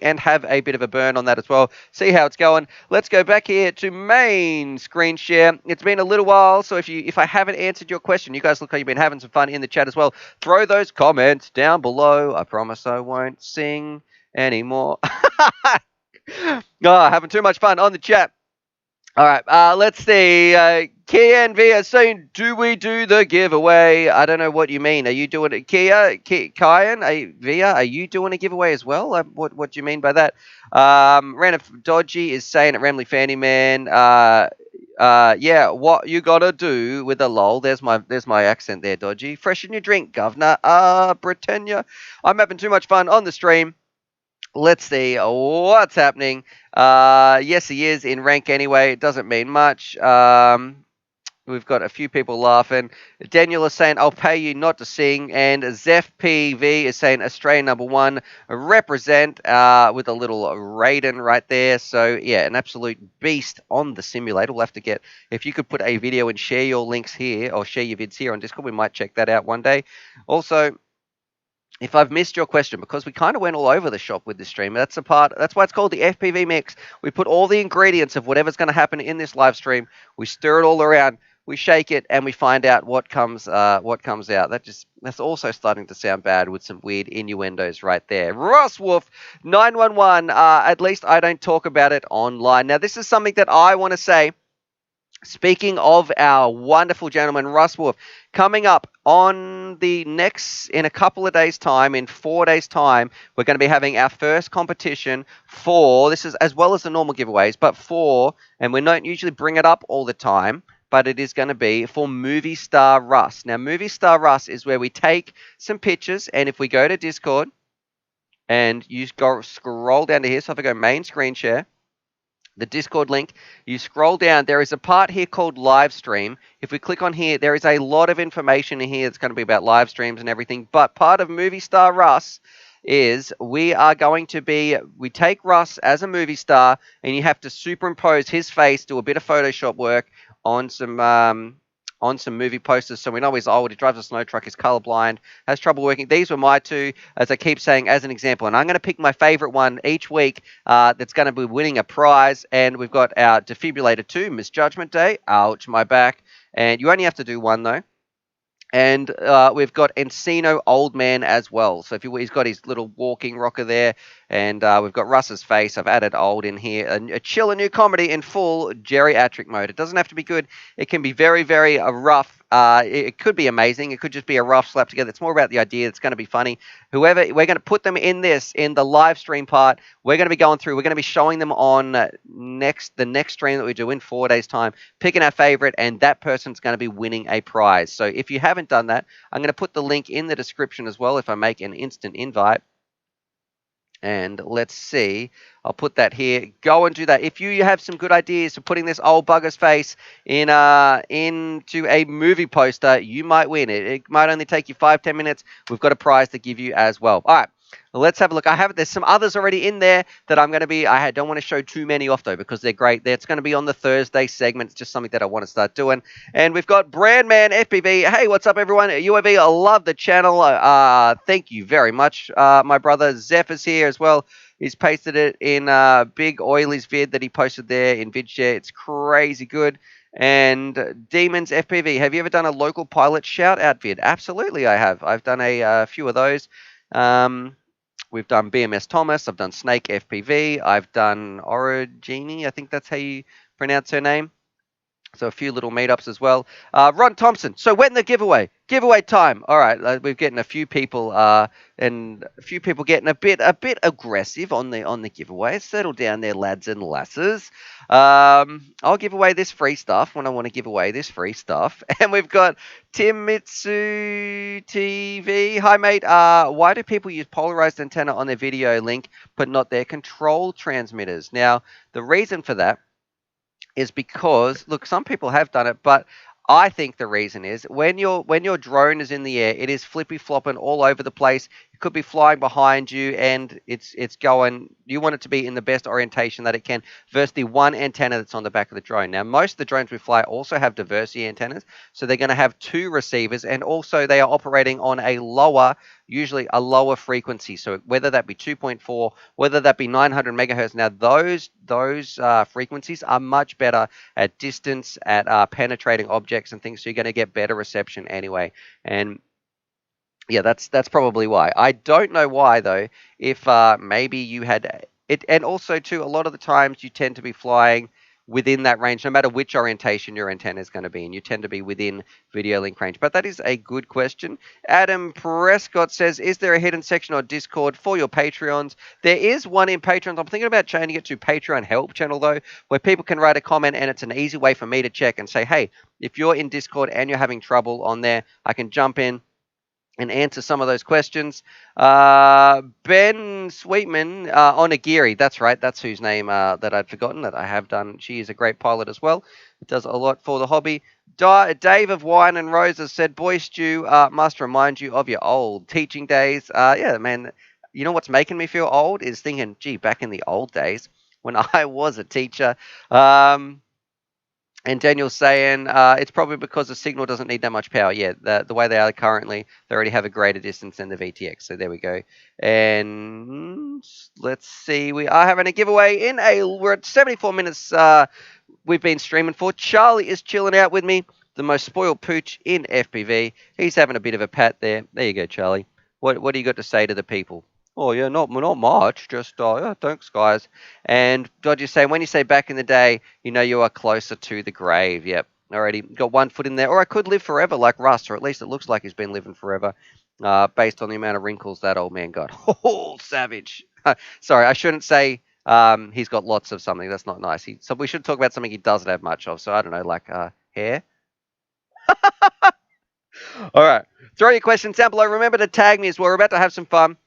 S1: and have a bit of a burn on that as well. See how it's going. Let's go back here to main screen share. It's been a little while, so if I haven't answered your question, you guys look like you've been having some fun in the chat as well. Throw those comments down below. I promise I won't sing anymore. Having too much fun on the chat. All right, let's see. Kia and Via saying, do we do the giveaway? I don't know what you mean. Are you doing it? Kia, Kyan, Via, are you doing a giveaway as well? What do you mean by that? Random Dodgy is saying at Ramley Fanny Man, yeah, what you gotta do with a lol. There's my accent there, Dodgy. Freshen your drink, governor. Britannia. I'm having too much fun on the stream. Let's see what's happening. Yes, he is in rank anyway. It doesn't mean much. We've got a few people laughing. Daniel is saying, I'll pay you not to sing. And Zeph PV is saying, Australian #1, represent, with a little Raiden right there. So, yeah, an absolute beast on the simulator. We'll have to get, if you could put a video and share your links here, or share your vids here on Discord, we might check that out one day. Also, if I've missed your question, because we kind of went all over the shop with this stream, that's why it's called the FPV mix. We put all the ingredients of whatever's going to happen in this live stream. We stir it all around, we shake it, and we find out what comes out. That's also starting to sound bad with some weird innuendos right there. Ross Wolf 911. At least I don't talk about it online. Now, this is something that I want to say. Speaking of our wonderful gentleman, Russ Wolf, coming up in a couple of days' time, in 4 days' time, we're going to be having our first competition this is as well as the normal giveaways, but and we don't usually bring it up all the time, but it is going to be for Movie Star Russ. Now, Movie Star Russ is where we take some pictures, and if we go to Discord and you scroll down to here, so if I go main screen share, the Discord link, you scroll down, there is a part here called live stream. If we click on here, there is a lot of information in here that's going to be about live streams and everything, but part of Movie Star Russ is we take Russ as a movie star, and you have to superimpose his face, do a bit of Photoshop work on some movie posters, so we know he's old, he drives a snow truck, he's colorblind, has trouble working. These were my two, as I keep saying, as an example, and I'm going to pick my favorite one each week that's going to be winning a prize, and we've got our Defibrillator 2, Misjudgment Day, ouch, my back, and you only have to do one, though. And we've got Encino Old Man as well. So he's got his little walking rocker there. And we've got Russ's face. I've added old in here. A chiller new comedy in full geriatric mode. It doesn't have to be good. It can be very, very rough. It could be amazing. It could just be a rough slap together. It's more about the idea. It's going to be funny. We're going to put them in the live stream part. We're going to be going through. We're going to be showing them on the next stream that we do in 4 days' time, picking our favorite, and that person's going to be winning a prize. So if you haven't done that, I'm going to put the link in the description as well if I make an instant invite. And let's see, I'll put that here. Go and do that. If you have some good ideas for putting this old bugger's face into a movie poster, you might win it. It might only take you 5-10 minutes. We've got a prize to give you as well. All right. Let's have a look. There's some others already in there that I'm going to be, I don't want to show too many off though, because they're great. That's going to be on the Thursday segment. It's just something that I want to start doing. And we've got Brandman FPV. Hey, what's up everyone? UAV, I love the channel. Thank you very much. My brother Zeph is here as well. He's pasted it in Big Oily's vid that he posted there in VidShare. It's crazy good. And Demons FPV, have you ever done a local pilot shout out vid? Absolutely, I have. I've done a few of those. We've done BMS Thomas, I've done Snake FPV, I've done Origini, I think that's how you pronounce her name. So a few little meetups as well. Ron Thompson, so when the giveaway? Giveaway time. All right, we're getting a few people getting a bit aggressive on the giveaway. Settle down there, lads and lasses. I'll give away this free stuff when I want to give away this free stuff. And we've got Tim Mitsu TV. Hi mate. Why do people use polarized antenna on their video link but not their control transmitters? Now the reason for that is because, look, some people have done it, but I think the reason is when your drone is in the air, it is flippy flopping all over the place. It could be flying behind you, and it's going. You want it to be in the best orientation that it can, versus the one antenna that's on the back of the drone. Now, most of the drones we fly also have diversity antennas, so they're going to have two receivers, and also they are operating on usually a lower frequency. So whether that be 2.4, whether that be 900 megahertz. Now those frequencies are much better at distance, at penetrating objects and things. So you're going to get better reception anyway. And yeah, that's probably why. I don't know why though. If maybe you had it, and also too, a lot of the times you tend to be flying within that range, no matter which orientation your antenna is going to be, and you tend to be within video link range. But that is a good question. Adam Prescott says, is there a hidden section on Discord for your Patreons? There is one in Patreons. I'm thinking about changing it to Patreon help channel though, where people can write a comment, and it's an easy way for me to check and say, hey, if you're in Discord and you're having trouble on there, I can jump in and answer some of those questions. Ben Sweetman, Onigiri, that's right, that's whose name that I'd forgotten, that I have done. She is a great pilot as well. It does a lot for the hobby. Dave of Wine and Roses said, Boy Stew must remind you of your old teaching days. Yeah, man, you know what's making me feel old is thinking, gee, back in the old days when I was a teacher. And Daniel's saying it's probably because the signal doesn't need that much power. Yeah, the way they are currently, they already have a greater distance than the VTX. So there we go. And let's see, we are having a giveaway we're at 74 minutes we've been streaming for. Charlie is chilling out with me, the most spoiled pooch in FPV. He's having a bit of a pat there. There you go, Charlie. What do you got to say to the people? Oh, yeah, not much, just, yeah, thanks, guys. And Dodger's saying, when you say back in the day, you know you are closer to the grave. Yep, already got 1 foot in there. Or I could live forever like Russ, or at least it looks like he's been living forever, based on the amount of wrinkles that old man got. Oh, savage. Sorry, I shouldn't say he's got lots of something. That's not nice. So we should talk about something he doesn't have much of. So I don't know, like hair. All right. Throw your questions down below. Remember to tag me as well. We're about to have some fun.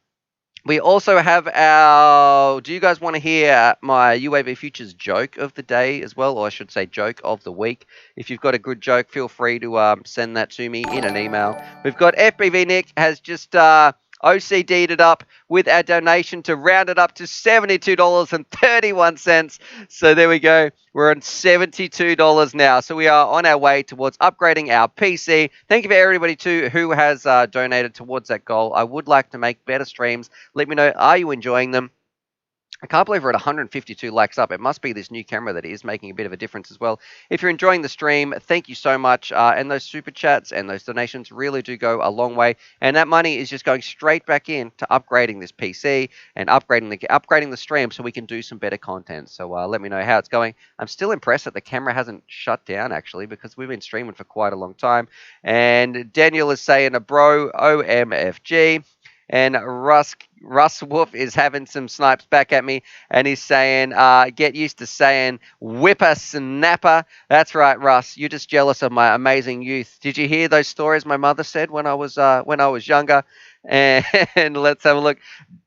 S1: We also have our... Do you guys want to hear my UAV Futures joke of the day as well? Or I should say joke of the week. If you've got a good joke, feel free to send that to me in an email. We've got FPV Nick has just OCD'd it up with our donation to round it up to $72.31. So there we go. We're on $72 now. So we are on our way towards upgrading our PC. Thank you for everybody too who has donated towards that goal. I would like to make better streams. Let me know, are you enjoying them? I can't believe we're at 152 likes up. It must be this new camera that is making a bit of a difference as well. If you're enjoying the stream, thank you so much. And those super chats and those donations really do go a long way. And that money is just going straight back in to upgrading this PC and upgrading the stream so we can do some better content. So let me know how it's going. I'm still impressed that the camera hasn't shut down, actually, because we've been streaming for quite a long time. And Daniel is saying, bro, OMFG. And Russ Wolf is having some snipes back at me, and he's saying, get used to saying whippersnapper. That's right, Russ. You're just jealous of my amazing youth. Did you hear those stories my mother said when I was younger? And let's have a look.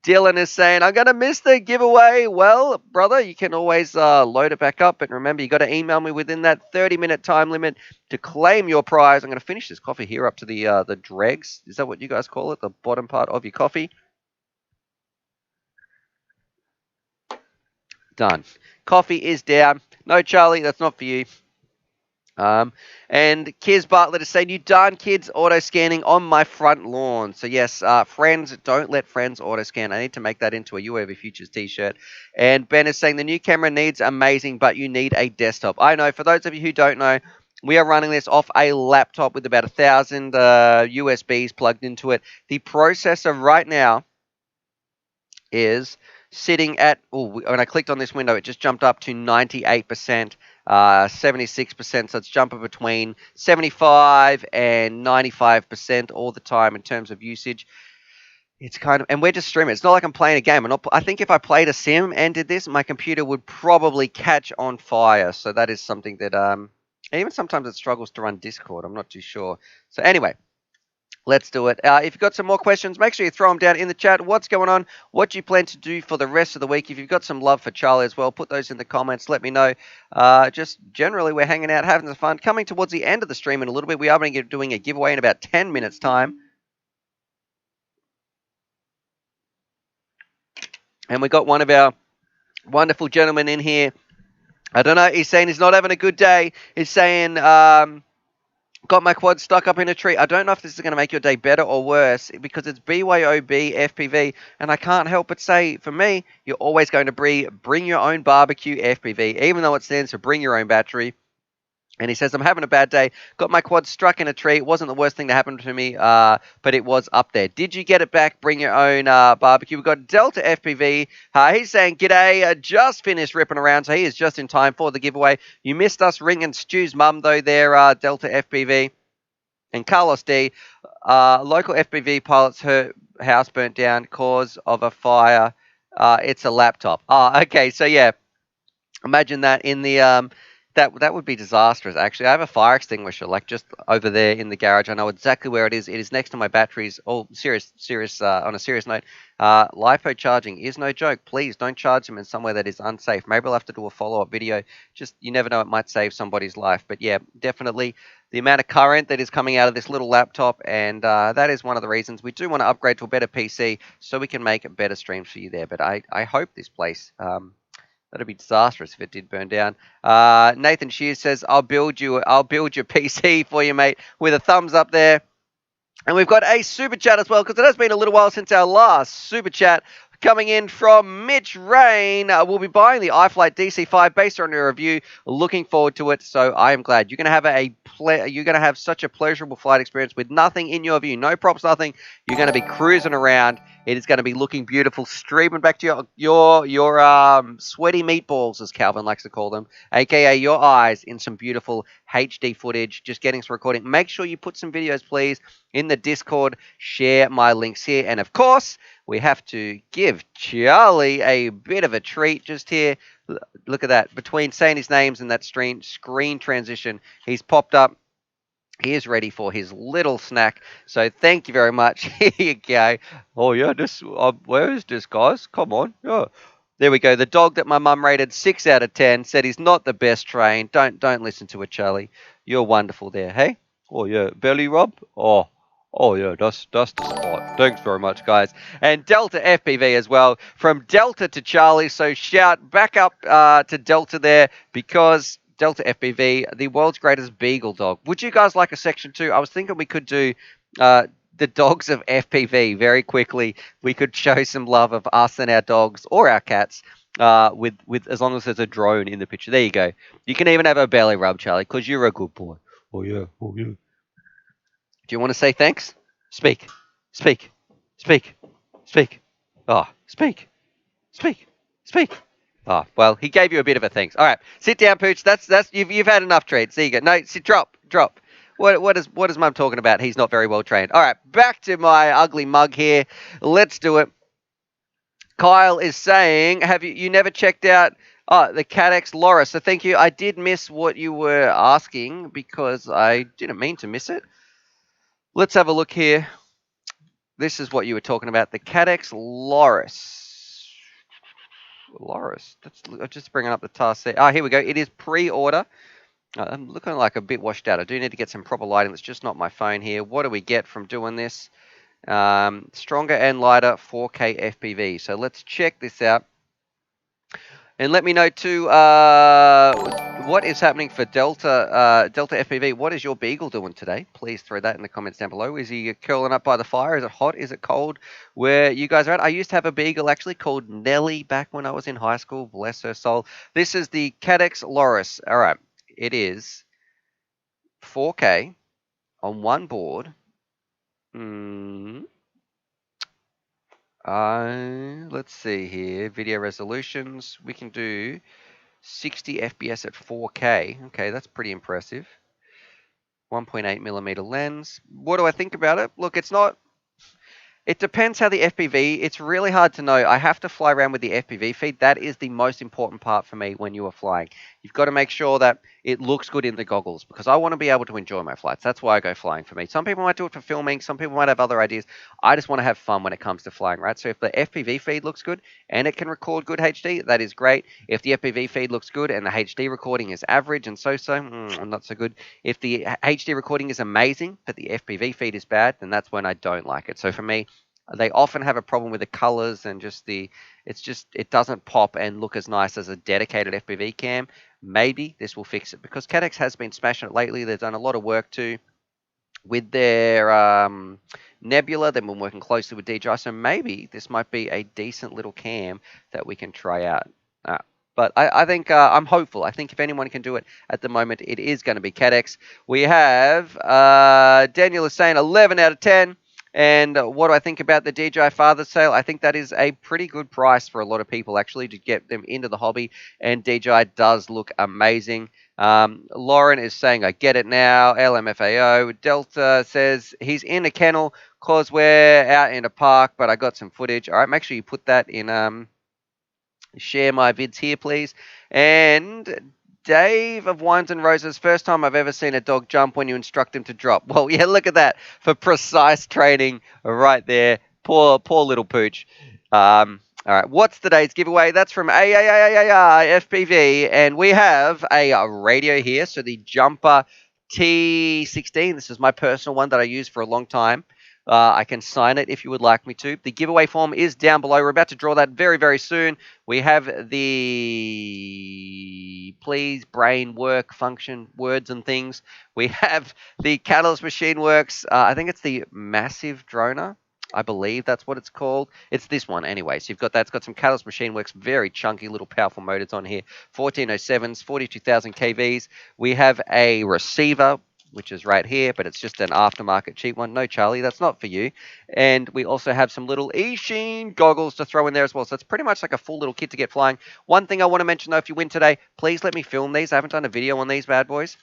S1: Dylan is saying, I'm going to miss the giveaway. Well, brother, you can always load it back up. But remember, you got to email me within that 30-minute time limit to claim your prize. I'm going to finish this coffee here up to the dregs. Is that what you guys call it? The bottom part of your coffee? Done. Coffee is down. No, Charlie, that's not for you. And Kiz Bartlett is saying, you done, kids, auto-scanning on my front lawn. So yes, friends, don't let friends auto-scan. I need to make that into a UAV Futures t-shirt. And Ben is saying, the new camera needs amazing, but you need a desktop. I know, for those of you who don't know, we are running this off a laptop with about 1,000 USBs plugged into it. The processor right now is sitting at, when I clicked on this window, it just jumped up to 98%, 76%, so it's jumping between 75 and 95% all the time in terms of usage. It's kind of, and we're just streaming. It's not like I'm playing a game. I think if I played a sim and did this, my computer would probably catch on fire. So that is something that, even sometimes it struggles to run Discord. I'm not too sure. So anyway, let's do it. If you've got some more questions, make sure you throw them down in the chat. What's going on? What do you plan to do for the rest of the week? If you've got some love for Charlie as well, put those in the comments. Let me know. Just generally, we're hanging out, having some fun. Coming towards the end of the stream in a little bit, we are going to be doing a giveaway in about 10 minutes' time. And we got one of our wonderful gentlemen in here. I don't know. He's saying he's not having a good day. He's saying... got my quad stuck up in a tree. I don't know if this is going to make your day better or worse because it's BYOB FPV, and I can't help but say, for me, you're always going to bring your own barbecue FPV, even though it stands for bring your own battery. And he says, I'm having a bad day. Got my quad struck in a tree. It wasn't the worst thing that happened to me, but it was up there. Did you get it back? Bring your own barbecue. We've got Delta FPV. He's saying, g'day, just finished ripping around, so he is just in time for the giveaway. You missed us ringing Stu's mum, though, there, Delta FPV. And Carlos D, local FPV pilot's her house burnt down, cause of a fire. It's a laptop. Okay, so yeah, imagine that in the... That would be disastrous, actually. I have a fire extinguisher, like, just over there in the garage. I know exactly where it is. It is next to my batteries. Oh, on a serious note, LiPo charging is no joke. Please don't charge them in somewhere that is unsafe. Maybe I'll have to do a follow-up video. Just, you never know, it might save somebody's life. But yeah, definitely the amount of current that is coming out of this little laptop, and that is one of the reasons we do want to upgrade to a better PC so we can make better streams for you there. But I hope this place... that'd be disastrous if it did burn down. Nathan Shears says, I'll build your PC for you, mate, with a thumbs up there. And we've got a super chat as well, because it has been a little while since our last super chat. Coming in from Mitch Rain, we'll be buying the iFlight DC5 based on your review. Looking forward to it, so I am glad. You're going to have such a pleasurable flight experience with nothing in your view, no props, nothing. You're going to be cruising around. It is going to be looking beautiful, streaming back to your sweaty meatballs, as Calvin likes to call them, aka your eyes, in some beautiful HD footage. Just getting some recording. Make sure you put some videos, please, in the Discord. Share my links here, and of course, we have to give Charlie a bit of a treat just here. Look at that. Between saying his names and that screen transition, he's popped up. He is ready for his little snack. So thank you very much. Here you go. Oh, yeah, where is this, guys? Come on. Yeah. There we go. The dog that my mum rated 6 out of 10 said he's not the best trained. Don't listen to it, Charlie. You're wonderful there, hey? Oh, yeah. Belly rub? Oh, yeah, that's the spot. Thanks very much, guys. And Delta FPV as well. From Delta to Charlie. So shout back up to Delta there because Delta FPV, the world's greatest beagle dog. Would you guys like a section 2? I was thinking we could do the dogs of FPV very quickly. We could show some love of us and our dogs or our cats with as long as there's a drone in the picture. There you go. You can even have a belly rub, Charlie, because you're a good boy. Oh, yeah. Oh, yeah. Do you want to say thanks? Speak. Speak. Speak. Speak. Oh, speak. Speak. Speak. Oh, well, he gave you a bit of a thanks. All right, sit down, Pooch. That's you've had enough treats. There you go. No, sit, drop. What is Mum talking about? He's not very well trained. All right, back to my ugly mug here. Let's do it. Kyle is saying, have you never checked out the Cadex Loris? So thank you. I did miss what you were asking because I didn't mean to miss it. Let's have a look here. This is what you were talking about. The Cadex Loris. I'm just bringing up the task there. Here we go. It is pre-order. I'm looking like a bit washed out. I do need to get some proper lighting. It's just not my phone here. What do we get from doing this? Stronger and lighter 4K FPV. So let's check this out. And let me know too what is happening for Delta FPV. What is your beagle doing today? Please throw that in the comments down below. Is he curling up by the fire? Is it hot? Is it cold? Where you guys are at? I used to have a beagle actually called Nelly back when I was in high school. Bless her soul. This is the Cadex Loris. All right. It is 4K on one board. Let's see here. Video resolutions. We can do 60 FPS at 4K. Okay, that's pretty impressive. 1.8 millimeter lens. What do I think about it? Look, it depends how the FPV, it's really hard to know. I have to fly around with the FPV feed. That is the most important part for me when you are flying. You've got to make sure that it looks good in the goggles because I want to be able to enjoy my flights. That's why I go flying for me. Some people might do it for filming. Some people might have other ideas. I just want to have fun when it comes to flying, right? So if the FPV feed looks good and it can record good HD, that is great. If the FPV feed looks good and the HD recording is average and not so good. If the HD recording is amazing, but the FPV feed is bad, then that's when I don't like it. So for me, they often have a problem with the colors and it doesn't pop and look as nice as a dedicated FPV cam. Maybe this will fix it because Cadex has been smashing it lately. They've done a lot of work too with their Nebula. They've been working closely with DJI, so maybe this might be a decent little cam that we can try out. But I think I'm hopeful. I think if anyone can do it at the moment, it is going to be Cadex. We have Daniel is saying 11 out of 10. And what do I think about the DJI Father's Sale? I think that is a pretty good price for a lot of people, actually, to get them into the hobby. And DJI does look amazing. Lauren is saying, I get it now. LMFAO. Delta says, he's in a kennel because we're out in a park, but I got some footage. All right, make sure you put that in, share my vids here, please. And Dave of Wines and Roses, first time I've ever seen a dog jump when you instruct him to drop. Well, yeah, look at that. For precise training right there. Poor little Pooch. All right, what's today's giveaway? That's from FPV, and we have a radio here. So the Jumper T16. This is my personal one that I use for a long time. I can sign it if you would like me to. The giveaway form is down below. We're about to draw that very, very soon. We have the please brain work function words and things. We have the Catalyst Machine Works. I think it's the Massive Droner. I believe that's what it's called. It's this one anyway. So you've got that. It's got some Catalyst Machine Works, very chunky little powerful motors on here. 1407s, 42,000 kVs. We have a receiver, which is right here, but it's just an aftermarket cheap one. No, Charlie, that's not for you. And we also have some little eSheen goggles to throw in there as well. So it's pretty much like a full little kit to get flying. One thing I want to mention, though, if you win today, please let me film these. I haven't done a video on these bad boys.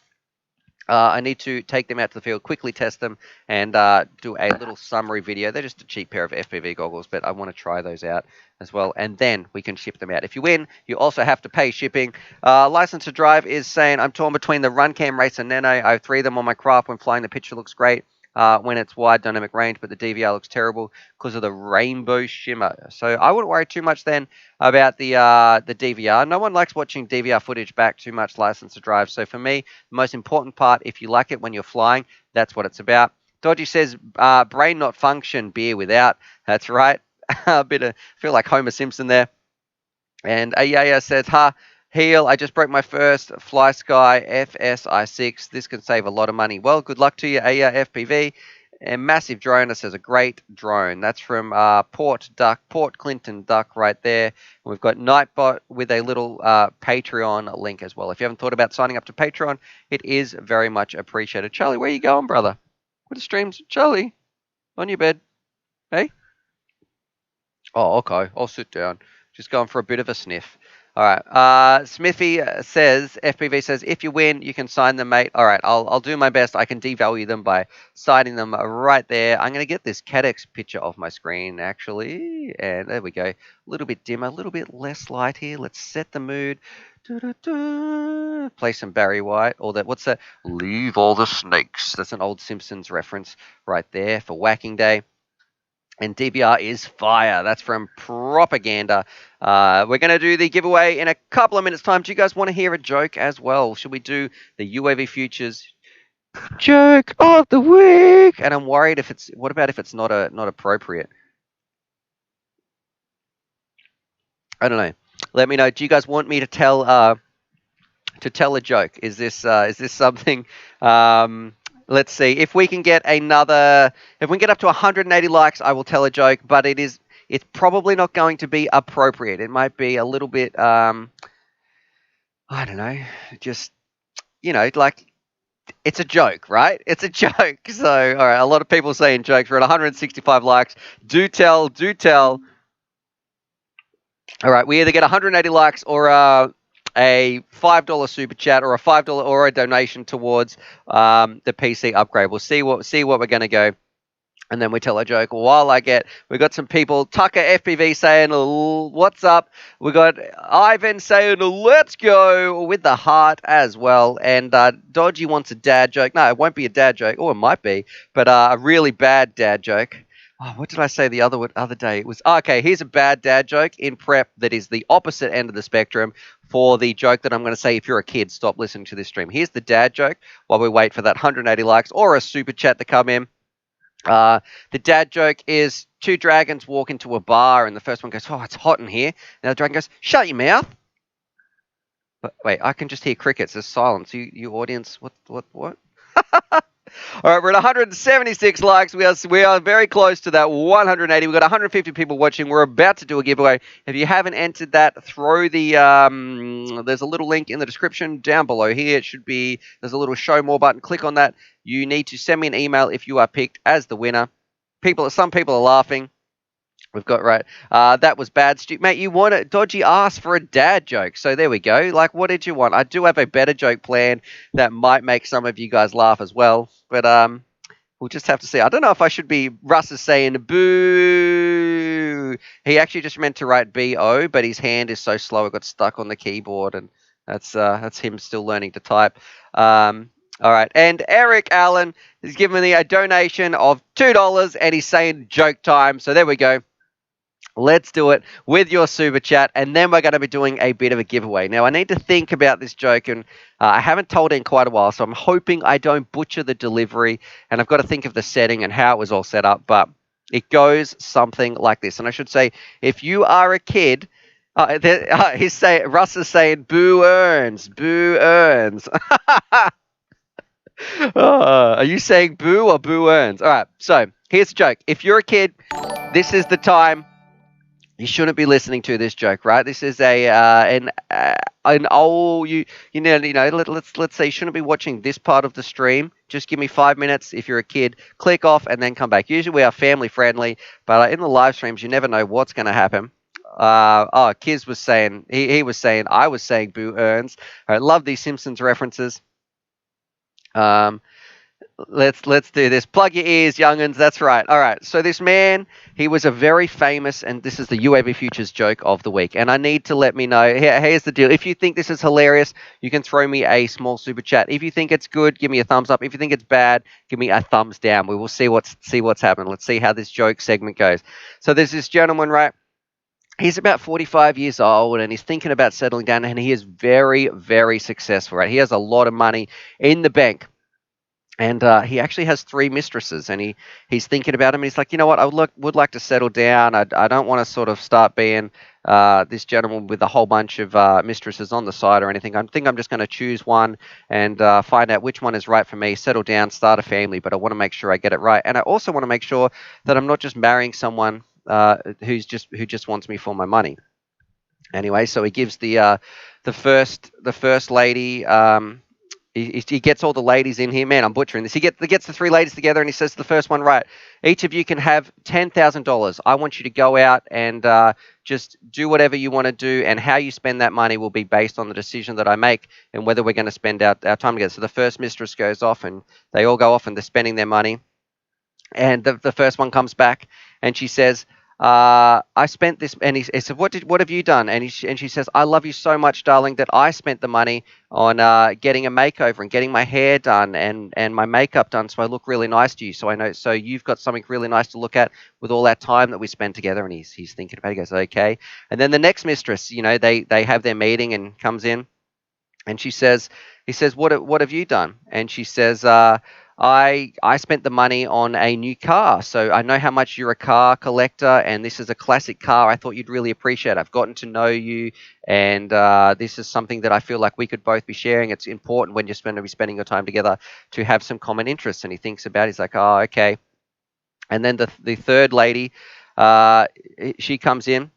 S1: I need to take them out to the field, quickly test them, and do a little summary video. They're just a cheap pair of FPV goggles, but I want to try those out as well, and then we can ship them out. If you win, you also have to pay shipping. License to Drive is saying, I'm torn between the Run Cam Racer Nano. I have 3 of them on my craft. When flying, the picture looks great when it's wide dynamic range, but the DVR looks terrible because of the rainbow shimmer. So I wouldn't worry too much then about the DVR. No one likes watching DVR footage back too much, License to Drive. So for me, the most important part, if you like it when you're flying, that's what it's about. Dodgy says, brain not function, beer without. That's right. A bit of, feel like Homer Simpson there. And Ayaya says, Heel, I just broke my first Fly Sky FSI6. This can save a lot of money. Well, good luck to you, FPV. And Massive Drone says, a great drone. That's from Port Clinton Duck right there. We've got Nightbot with a little Patreon link as well. If you haven't thought about signing up to Patreon, it is very much appreciated. Charlie, where are you going, brother? With the streams? Charlie, on your bed. Hey? Oh, okay. I'll sit down. Just going for a bit of a sniff. All right. Smithy says, FPV says, if you win, you can sign them, mate. All right. I'll do my best. I can devalue them by signing them right there. I'm going to get this CADX picture off my screen, actually. And there we go. A little bit dimmer, a little bit less light here. Let's set the mood. Play some Barry White. Or that, what's that? Leave all the snakes. That's an old Simpsons reference right there for Whacking Day. And DVR is fire. That's from Propaganda. We're going to do the giveaway in a couple of minutes' time. Do you guys want to hear a joke as well? Should we do the UAV Futures joke of the week? And I'm worried if it's, what about if it's not appropriate? I don't know. Let me know. Do you guys want me to tell a joke? Is this something? Let's see if we can get another. If we can get up to 180 likes, I will tell a joke. But it's probably not going to be appropriate. It might be a little bit. I don't know. Just like it's a joke, right? It's a joke. So all right, a lot of people saying jokes. We're at 165 likes. Do tell. All right, we either get 180 likes or a $5 super chat or a $5 or a donation towards the PC upgrade. We'll see what we're going to go. And then we tell a joke. While we got some people, Tucker FPV saying, what's up? We got Ivan saying, let's go, with the heart as well. And Dodgy wants a dad joke. No, it won't be a dad joke. Or it might be, but a really bad dad joke. Oh, what did I say the other day? It was, okay, here's a bad dad joke in prep that is the opposite end of the spectrum for the joke that I'm going to say, if you're a kid, stop listening to this stream. Here's the dad joke while we wait for that 180 likes or a super chat to come in. The dad joke is 2 dragons walk into a bar and the first one goes, oh, it's hot in here. And the dragon goes, shut your mouth. But wait, I can just hear crickets. There's silence. You audience, what? All right, we're at 176 likes. We are very close to that 180. We've got 150 people watching. We're about to do a giveaway. If you haven't entered that, throw the there's a little link in the description down below here. It should be, there's a little show more button. Click on that. You need to send me an email if you are picked as the winner. Some people are laughing. We've got right. That was bad, Stu. Mate, you want it? Dodgy asked for a dad joke. So there we go. Like, what did you want? I do have a better joke plan that might make some of you guys laugh as well. But we'll just have to see. I don't know if I should be. Russ is saying boo. He actually just meant to write B-O, but his hand is so slow it got stuck on the keyboard, and that's him still learning to type. All right, and Eric Allen has given me a donation of $2, and he's saying joke time. So there we go. Let's do it with your super chat, and then we're going to be doing a bit of a giveaway. Now, I need to think about this joke, and I haven't told it in quite a while, so I'm hoping I don't butcher the delivery, and I've got to think of the setting and how it was all set up, but it goes something like this. And I should say, if you are a kid, Russ is saying, boo earns, boo earns. Are you saying boo or boo earns? All right, so here's the joke. If you're a kid, this is the time. You shouldn't be listening to this joke, right? This is an old let's say you shouldn't be watching this part of the stream. Just give me 5 minutes. If you're a kid, click off and then come back. Usually we are family friendly, but in the live streams you never know what's going to happen. Kiz was saying I was saying boo earns. I love these Simpsons references. Um, let's do this. Plug your ears, young'uns. That's right. All right. So this man, he was a very famous, and this is the UAV Futures joke of the week. And I need to let me know. Here's the deal. If you think this is hilarious, you can throw me a small super chat. If you think it's good, give me a thumbs up. If you think it's bad, give me a thumbs down. We will see what's happened. Let's see how this joke segment goes. So there's this gentleman, right? He's about 45 years old and he's thinking about settling down, and he is very, very successful, right? He has a lot of money in the bank. And he actually has three mistresses, and he's thinking about them. And he's like, you know what? I would like to settle down. I don't want to sort of start being this gentleman with a whole bunch of mistresses on the side or anything. I think I'm just going to choose one and find out which one is right for me, settle down, start a family. But I want to make sure I get it right. And I also want to make sure that I'm not just marrying someone who just wants me for my money. Anyway, so he gives the first lady. He gets all the ladies in here. Man, I'm butchering this. He gets the three ladies together, and he says to the first one, right, each of you can have $10,000. I want you to go out and just do whatever you want to do, and how you spend that money will be based on the decision that I make and whether we're going to spend our time together. So the first mistress goes off, and they all go off, and they're spending their money. And the first one comes back, and she says, I spent this, and he said, what have you done? And she says, I love you so much, darling, that I spent the money on getting a makeover and getting my hair done and my makeup done, so I look really nice to you. So you've got something really nice to look at with all that time that we spent together. And he's thinking about it. He goes, okay. And then the next mistress, they have their meeting and comes in, and he says, what have you done? And she says, I spent the money on a new car. So I know how much you're a car collector, and this is a classic car. I thought you'd really appreciate it. I've gotten to know you, and this is something that I feel like we could both be sharing. It's important when you're going to be spending your time together to have some common interests. And he thinks about it. He's like, oh, okay. And then the third lady, she comes in.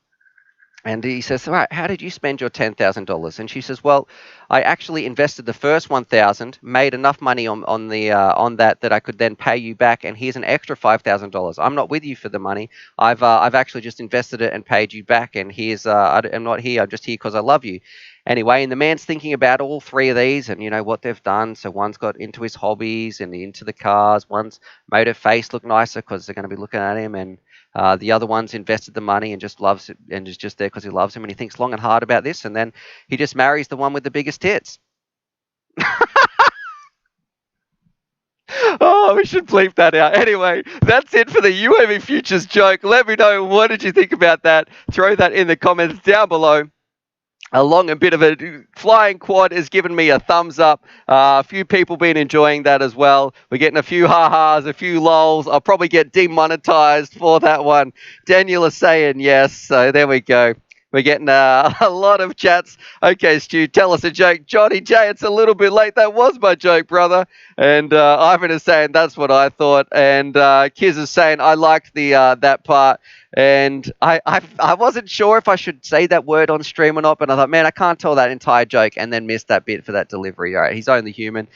S1: And he says, "All right, how did you spend your $10,000?" And she says, "Well, I actually invested the first 1,000, made enough money on that I could then pay you back, and here's an extra $5,000. I'm not with you for the money. I've actually just invested it and paid you back, and here's I'm not here. I'm just here because I love you." Anyway, and the man's thinking about all three of these, and what they've done. So one's got into his hobbies and into the cars. One's made her face look nicer because they're going to be looking at him, and the other one's invested the money and just loves it and is just there because he loves him. And he thinks long and hard about this, and then he just marries the one with the biggest tits. Oh, we should bleep that out. Anyway, that's it for the UAV Futures joke. Let me know, what did you think about that? Throw that in the comments down below. Along a bit of a flying quad has given me a thumbs up. A few people been enjoying that as well. We're getting a few ha-has, a few lols. I'll probably get demonetized for that one. Daniel is saying yes, so there we go. We're getting a lot of chats. Okay, Stu, tell us a joke. Johnny J, it's a little bit late. That was my joke, brother. And Ivan is saying that's what I thought. And Kiz is saying I liked the that part. And I wasn't sure if I should say that word on stream or not, but I thought, man, I can't tell that entire joke and then miss that bit for that delivery. All right, he's only human.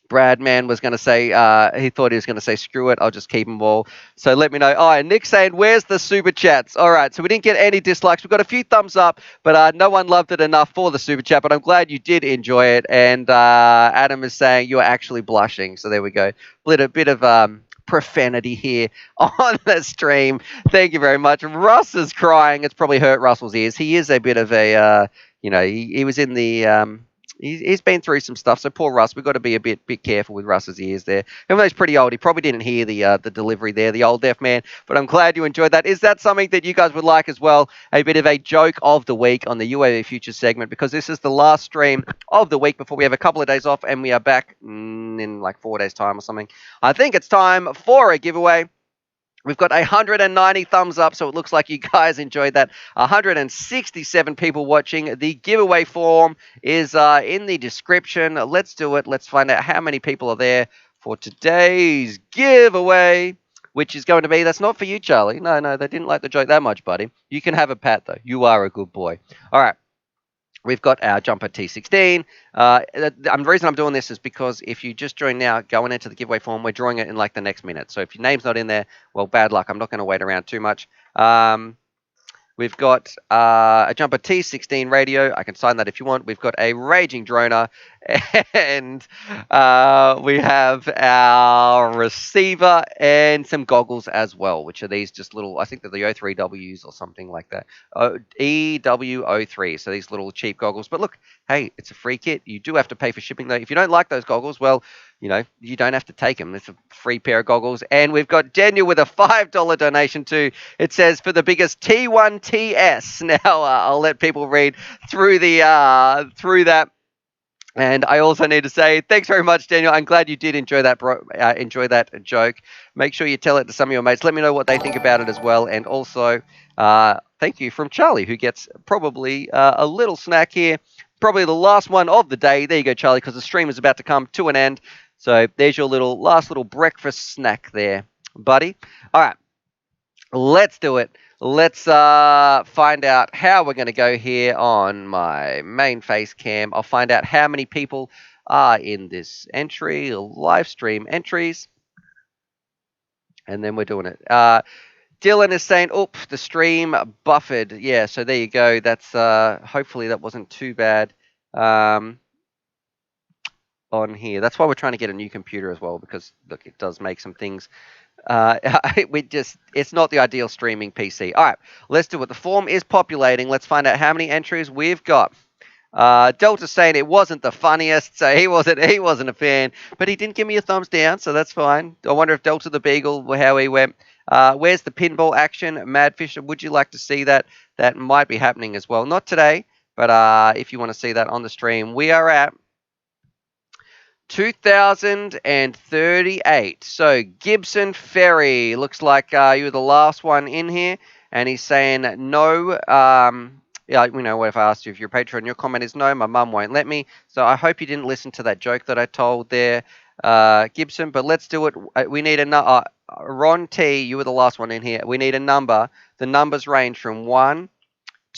S1: Brad man was going to say, he thought he was going to say, screw it, I'll just keep them all. So let me know. Oh, and Nick's saying, where's the super chats? All right, so we didn't get any dislikes. We got a few thumbs up, but no one loved it enough for the super chat, but I'm glad you did enjoy it. And Adam is saying, you're actually blushing. So there we go. A bit of profanity here on the stream. Thank you very much. Russ is crying. It's probably hurt Russell's ears. He is a bit of a, he was in the... He's been through some stuff, so poor Russ. We've got to be a bit careful with Russ's ears there. Even though he's pretty old, he probably didn't hear the delivery there, the old deaf man. But I'm glad you enjoyed that. Is that something that you guys would like as well? A bit of a joke of the week on the UAV Futures segment, because this is the last stream of the week before we have a couple of days off, and we are back in like 4 days' time or something. I think it's time for a giveaway. We've got 190 thumbs up, so it looks like you guys enjoyed that. 167 people watching. The giveaway form is in the description. Let's do it. Let's find out how many people are there for today's giveaway, which is going to be, that's not for you, Charlie. No, they didn't like the joke that much, buddy. You can have a pat, though. You are a good boy. All right. We've got our jumper T16. The reason I'm doing this is because if you just join now, going into the giveaway form, we're drawing it in like the next minute. So if your name's not in there, well, bad luck. I'm not going to wait around too much. We've got a Jumper T16 radio. I can sign that if you want. We've got a Raging Droner. And we have our receiver and some goggles as well, which are these just little, I think they're the O3Ws or something like that. EW03. So these little cheap goggles. But look, hey, it's a free kit. You do have to pay for shipping though. If you don't like those goggles, well, you know, you don't have to take them. It's a free pair of goggles. And we've got Daniel with a $5 donation too. It says for the biggest T1TS. Now I'll let people read through the through that. And I also need to say thanks very much, Daniel. I'm glad you did enjoy that, enjoy that joke. Make sure you tell it to some of your mates. Let me know what they think about it as well. And also, thank you from Charlie, who gets probably a little snack here. Probably the last one of the day. There you go, Charlie, because the stream is about to come to an end. So there's your last little breakfast snack there, buddy. All right, let's do it. Let's find out how we're going to go here on my main face cam. I'll find out how many people are in this entry, live stream entries. And then we're doing it. Dylan is saying, "Oop, the stream buffered." Yeah, so there you go. That's hopefully that wasn't too bad on here. That's why we're trying to get a new computer as well, because look, it does make some things. It's not the ideal streaming PC. All right, let's do it. The form is populating. Let's find out how many entries we've got. Delta's saying it wasn't the funniest, so he wasn't a fan, but he didn't give me a thumbs down, so that's fine. I wonder if Delta the Beagle, how he went. Where's the pinball action? Mad Fisher, would you like to see that? That might be happening as well. Not today, but if you want to see that on the stream, we are at 2038. So Gibson Ferry, looks like you were the last one in here, and he's saying no. Yeah, you know, what if I asked you if you're a patron? Your comment is no, my mum won't let me. So I hope you didn't listen to that joke that I told there, Gibson. But let's do it. We need a Ron T, you were the last one in here. We need a number. The numbers range from 1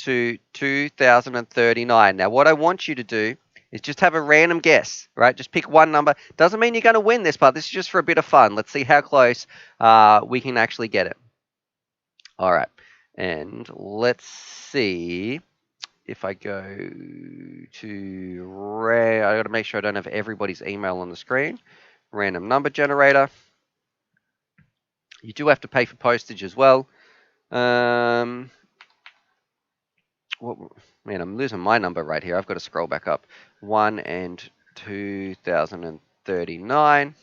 S1: to 2039. Now, what I want you to do is just have a random guess, right? Just pick one number. Doesn't mean you're going to win this part. This is just for a bit of fun. Let's see how close we can actually get it. All right. And let's see if I go to I got to make sure I don't have everybody's email on the screen. Random number generator. You do have to pay for postage as well. Man, I'm losing my number right here. I've got to scroll back up. 1 and 2039.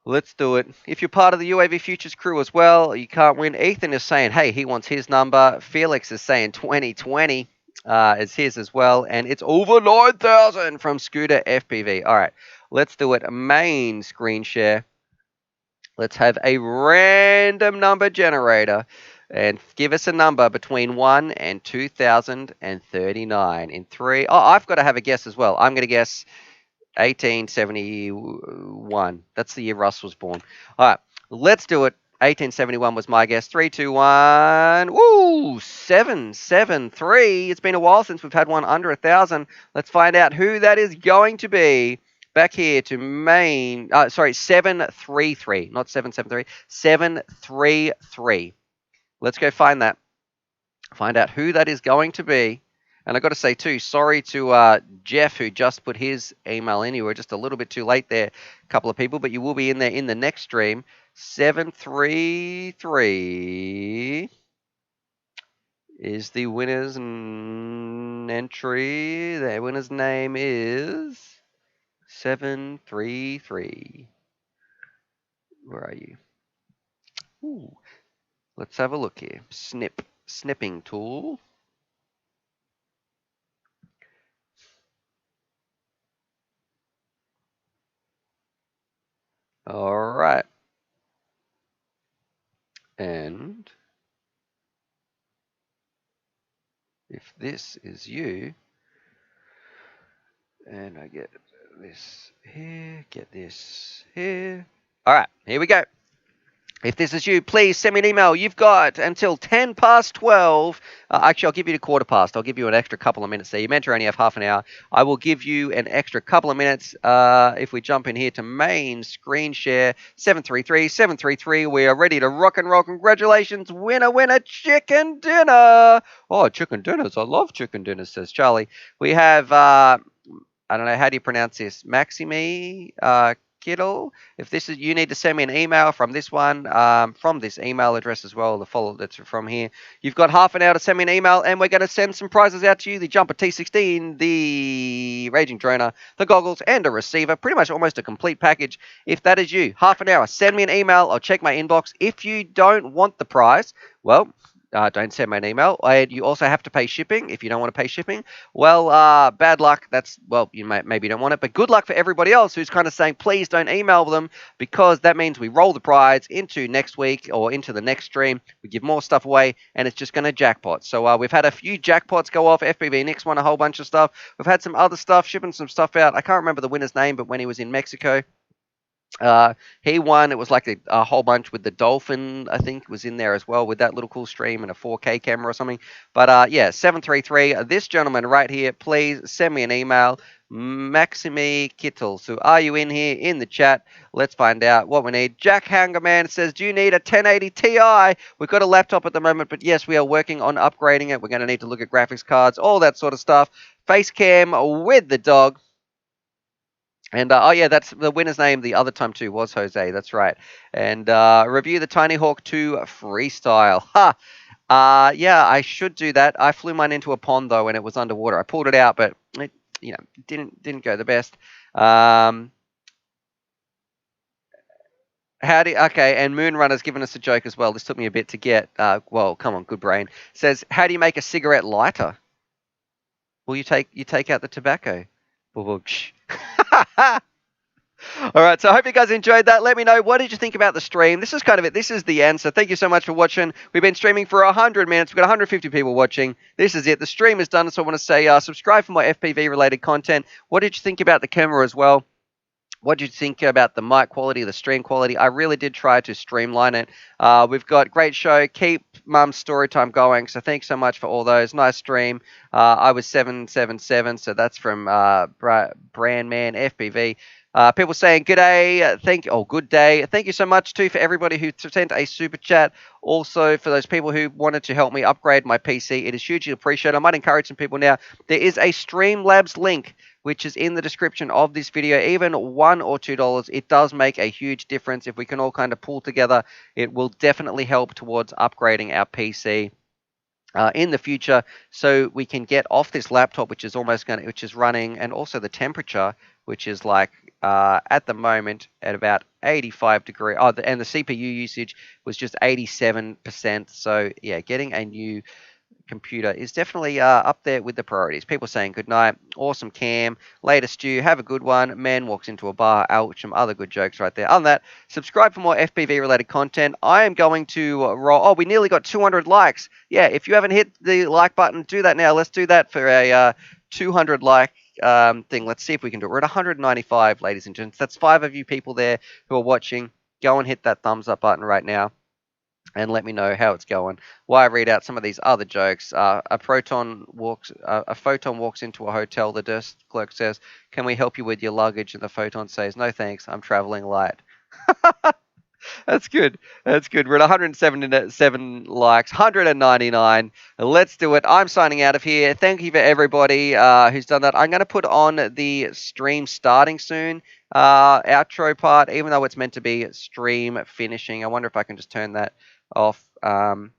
S1: Let's do it. If you're part of the UAV Futures crew as well, you can't win. Ethan is saying, hey, he wants his number. Felix is saying 2020 is his as well. And it's over 9,000 from Scooter FPV. All right, let's do it. Main screen share. Let's have a random number generator and give us a number between 1 and 2039 in 3. Oh, I've got to have a guess as well. I'm going to guess 1871. That's the year Russ was born. All right, let's do it. 1871 was my guess. 3, 2, 1. Woo! 773. It's been a while since we've had one under 1,000. Let's find out who that is going to be. Back here to main. 733, not 773. 733. Let's go find that. Find out who that is going to be. And I've got to say, too, sorry to Jeff, who just put his email in. You were just a little bit too late there, a couple of people, but you will be in there in the next stream. 733 is the winner's entry. The winner's name is 733. Where are you? Ooh. Let's have a look here. Snipping tool. All right. And if this is you, and I get this here, get this here. All right, here we go. If this is you, please send me an email. You've got until 10 past 12. Actually, I'll give you to quarter past. I'll give you an extra couple of minutes there. You meant to only have half an hour. I will give you an extra couple of minutes if we jump in here to main screen share. 733. We are ready to rock and roll. Congratulations, winner, chicken dinner. Oh, chicken dinners. I love chicken dinners, says Charlie. We have, I don't know, how do you pronounce this? Maxime Kittle. If this is, you need to send me an email from this one, from this email address as well, the follow that's from here. You've got half an hour to send me an email, and we're going to send some prizes out to you. The Jumper T16, the Raging Droner, the goggles, and a receiver. Pretty much almost a complete package. If that is you, half an hour, send me an email. I'll check my inbox. If you don't want the prize, well, don't send me an email. You also have to pay shipping. If you don't want to pay shipping, well, bad luck. You maybe don't want it, but good luck for everybody else who's kind of saying, please don't email them, because that means we roll the prize into next week or into the next stream. We give more stuff away, and it's just going to jackpot. So we've had a few jackpots go off. FPV Nick's won a whole bunch of stuff. We've had some other stuff, shipping some stuff out. I can't remember the winner's name, but when he was in Mexico, he won. It was like a whole bunch with the dolphin, I think, was in there as well, with that little cool stream and a 4K camera or something. But yeah, 733. This gentleman right here, please send me an email. Maxime Kittle. So are you in here in the chat? Let's find out what we need. Jack Hangerman says, do you need a 1080 Ti? We've got a laptop at the moment, but yes, we are working on upgrading it. We're going to need to look at graphics cards, all that sort of stuff. Face cam with the dog. And, oh, yeah, that's the winner's name the other time, too, was Jose. That's right. And review the Tiny Hawk 2 freestyle. Ha! Yeah, I should do that. I flew mine into a pond, though, and it was underwater. I pulled it out, but it, didn't go the best. Okay, and Moonrunner's given us a joke as well. This took me a bit to get. Well, come on, good brain. Says, how do you make a cigarette lighter? Well, you take out the tobacco. All right, so I hope you guys enjoyed that. Let me know, what did you think about the stream? This is kind of it. This is the end. So thank you so much for watching. We've been streaming for 100 minutes. We've got 150 people watching. This is it. The stream is done. So I want to say subscribe for more FPV related content. What did you think about the camera as well? What did you think about the mic quality, the stream quality? I really did try to streamline it. We've got great show. Keep Mum's story time going. So thanks so much for all those. Nice stream. I was 777. So that's from Brandman FPV. People saying good day, good day. Thank you so much too for everybody who sent a super chat. Also for those people who wanted to help me upgrade my PC, it is hugely appreciated. I might encourage some people now. There is a Streamlabs link which is in the description of this video. Even $1 or $2, it does make a huge difference. If we can all kind of pull together, it will definitely help towards upgrading our PC. In the future, so we can get off this laptop, which is running, and also the temperature, which is like at the moment at about 85 degrees. Oh, and the CPU usage was just 87%. So yeah, getting a new computer is definitely up there with the priorities. People saying good night, awesome cam, later Stu, have a good one, man walks into a bar, ouch, some other good jokes right there. On that, subscribe for more FPV related content. I am going to roll, we nearly got 200 likes. Yeah, if you haven't hit the like button, do that now. Let's do that for a 200 like thing. Let's see if we can do it. We're at 195, ladies and gents. That's 5 of you people there who are watching. Go and hit that thumbs up button right now and let me know how it's going. While I read out some of these other jokes, a photon walks into a hotel. The desk clerk says, "Can we help you with your luggage?" And the photon says, "No thanks, I'm traveling light." That's good. That's good. We're at 177 likes, 199. Let's do it. I'm signing out of here. Thank you for everybody who's done that. I'm going to put on the stream starting soon outro part, even though it's meant to be stream finishing. I wonder if I can just turn that off. And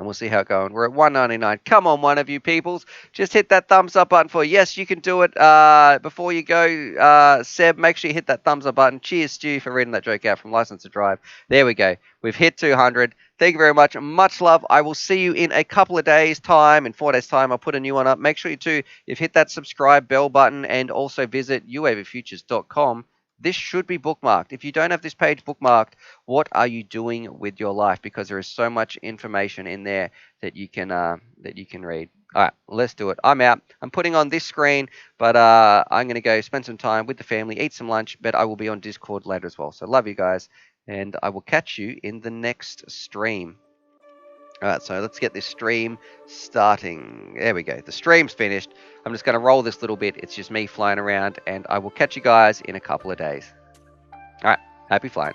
S1: we'll see how it's going. We're at 199. Come on, one of you peoples. Just hit that thumbs up button for yes, you can do it. Before you go, Seb, make sure you hit that thumbs up button. Cheers, Stu, for reading that joke out from License to Drive. There we go. We've hit 200. Thank you very much. Much love. I will see you in a couple of days' time. In 4 days' time, I'll put a new one up. Make sure you've hit that subscribe bell button and also visit uavfutures.com. This should be bookmarked. If you don't have this page bookmarked, what are you doing with your life? Because there is so much information in there that you can read. All right, let's do it. I'm out. I'm putting on this screen, but I'm going to go spend some time with the family, eat some lunch, but I will be on Discord later as well. So love you guys, and I will catch you in the next stream. Alright, so let's get this stream starting. There we go. The stream's finished. I'm just going to roll this little bit. It's just me flying around, and I will catch you guys in a couple of days. Alright, happy flying.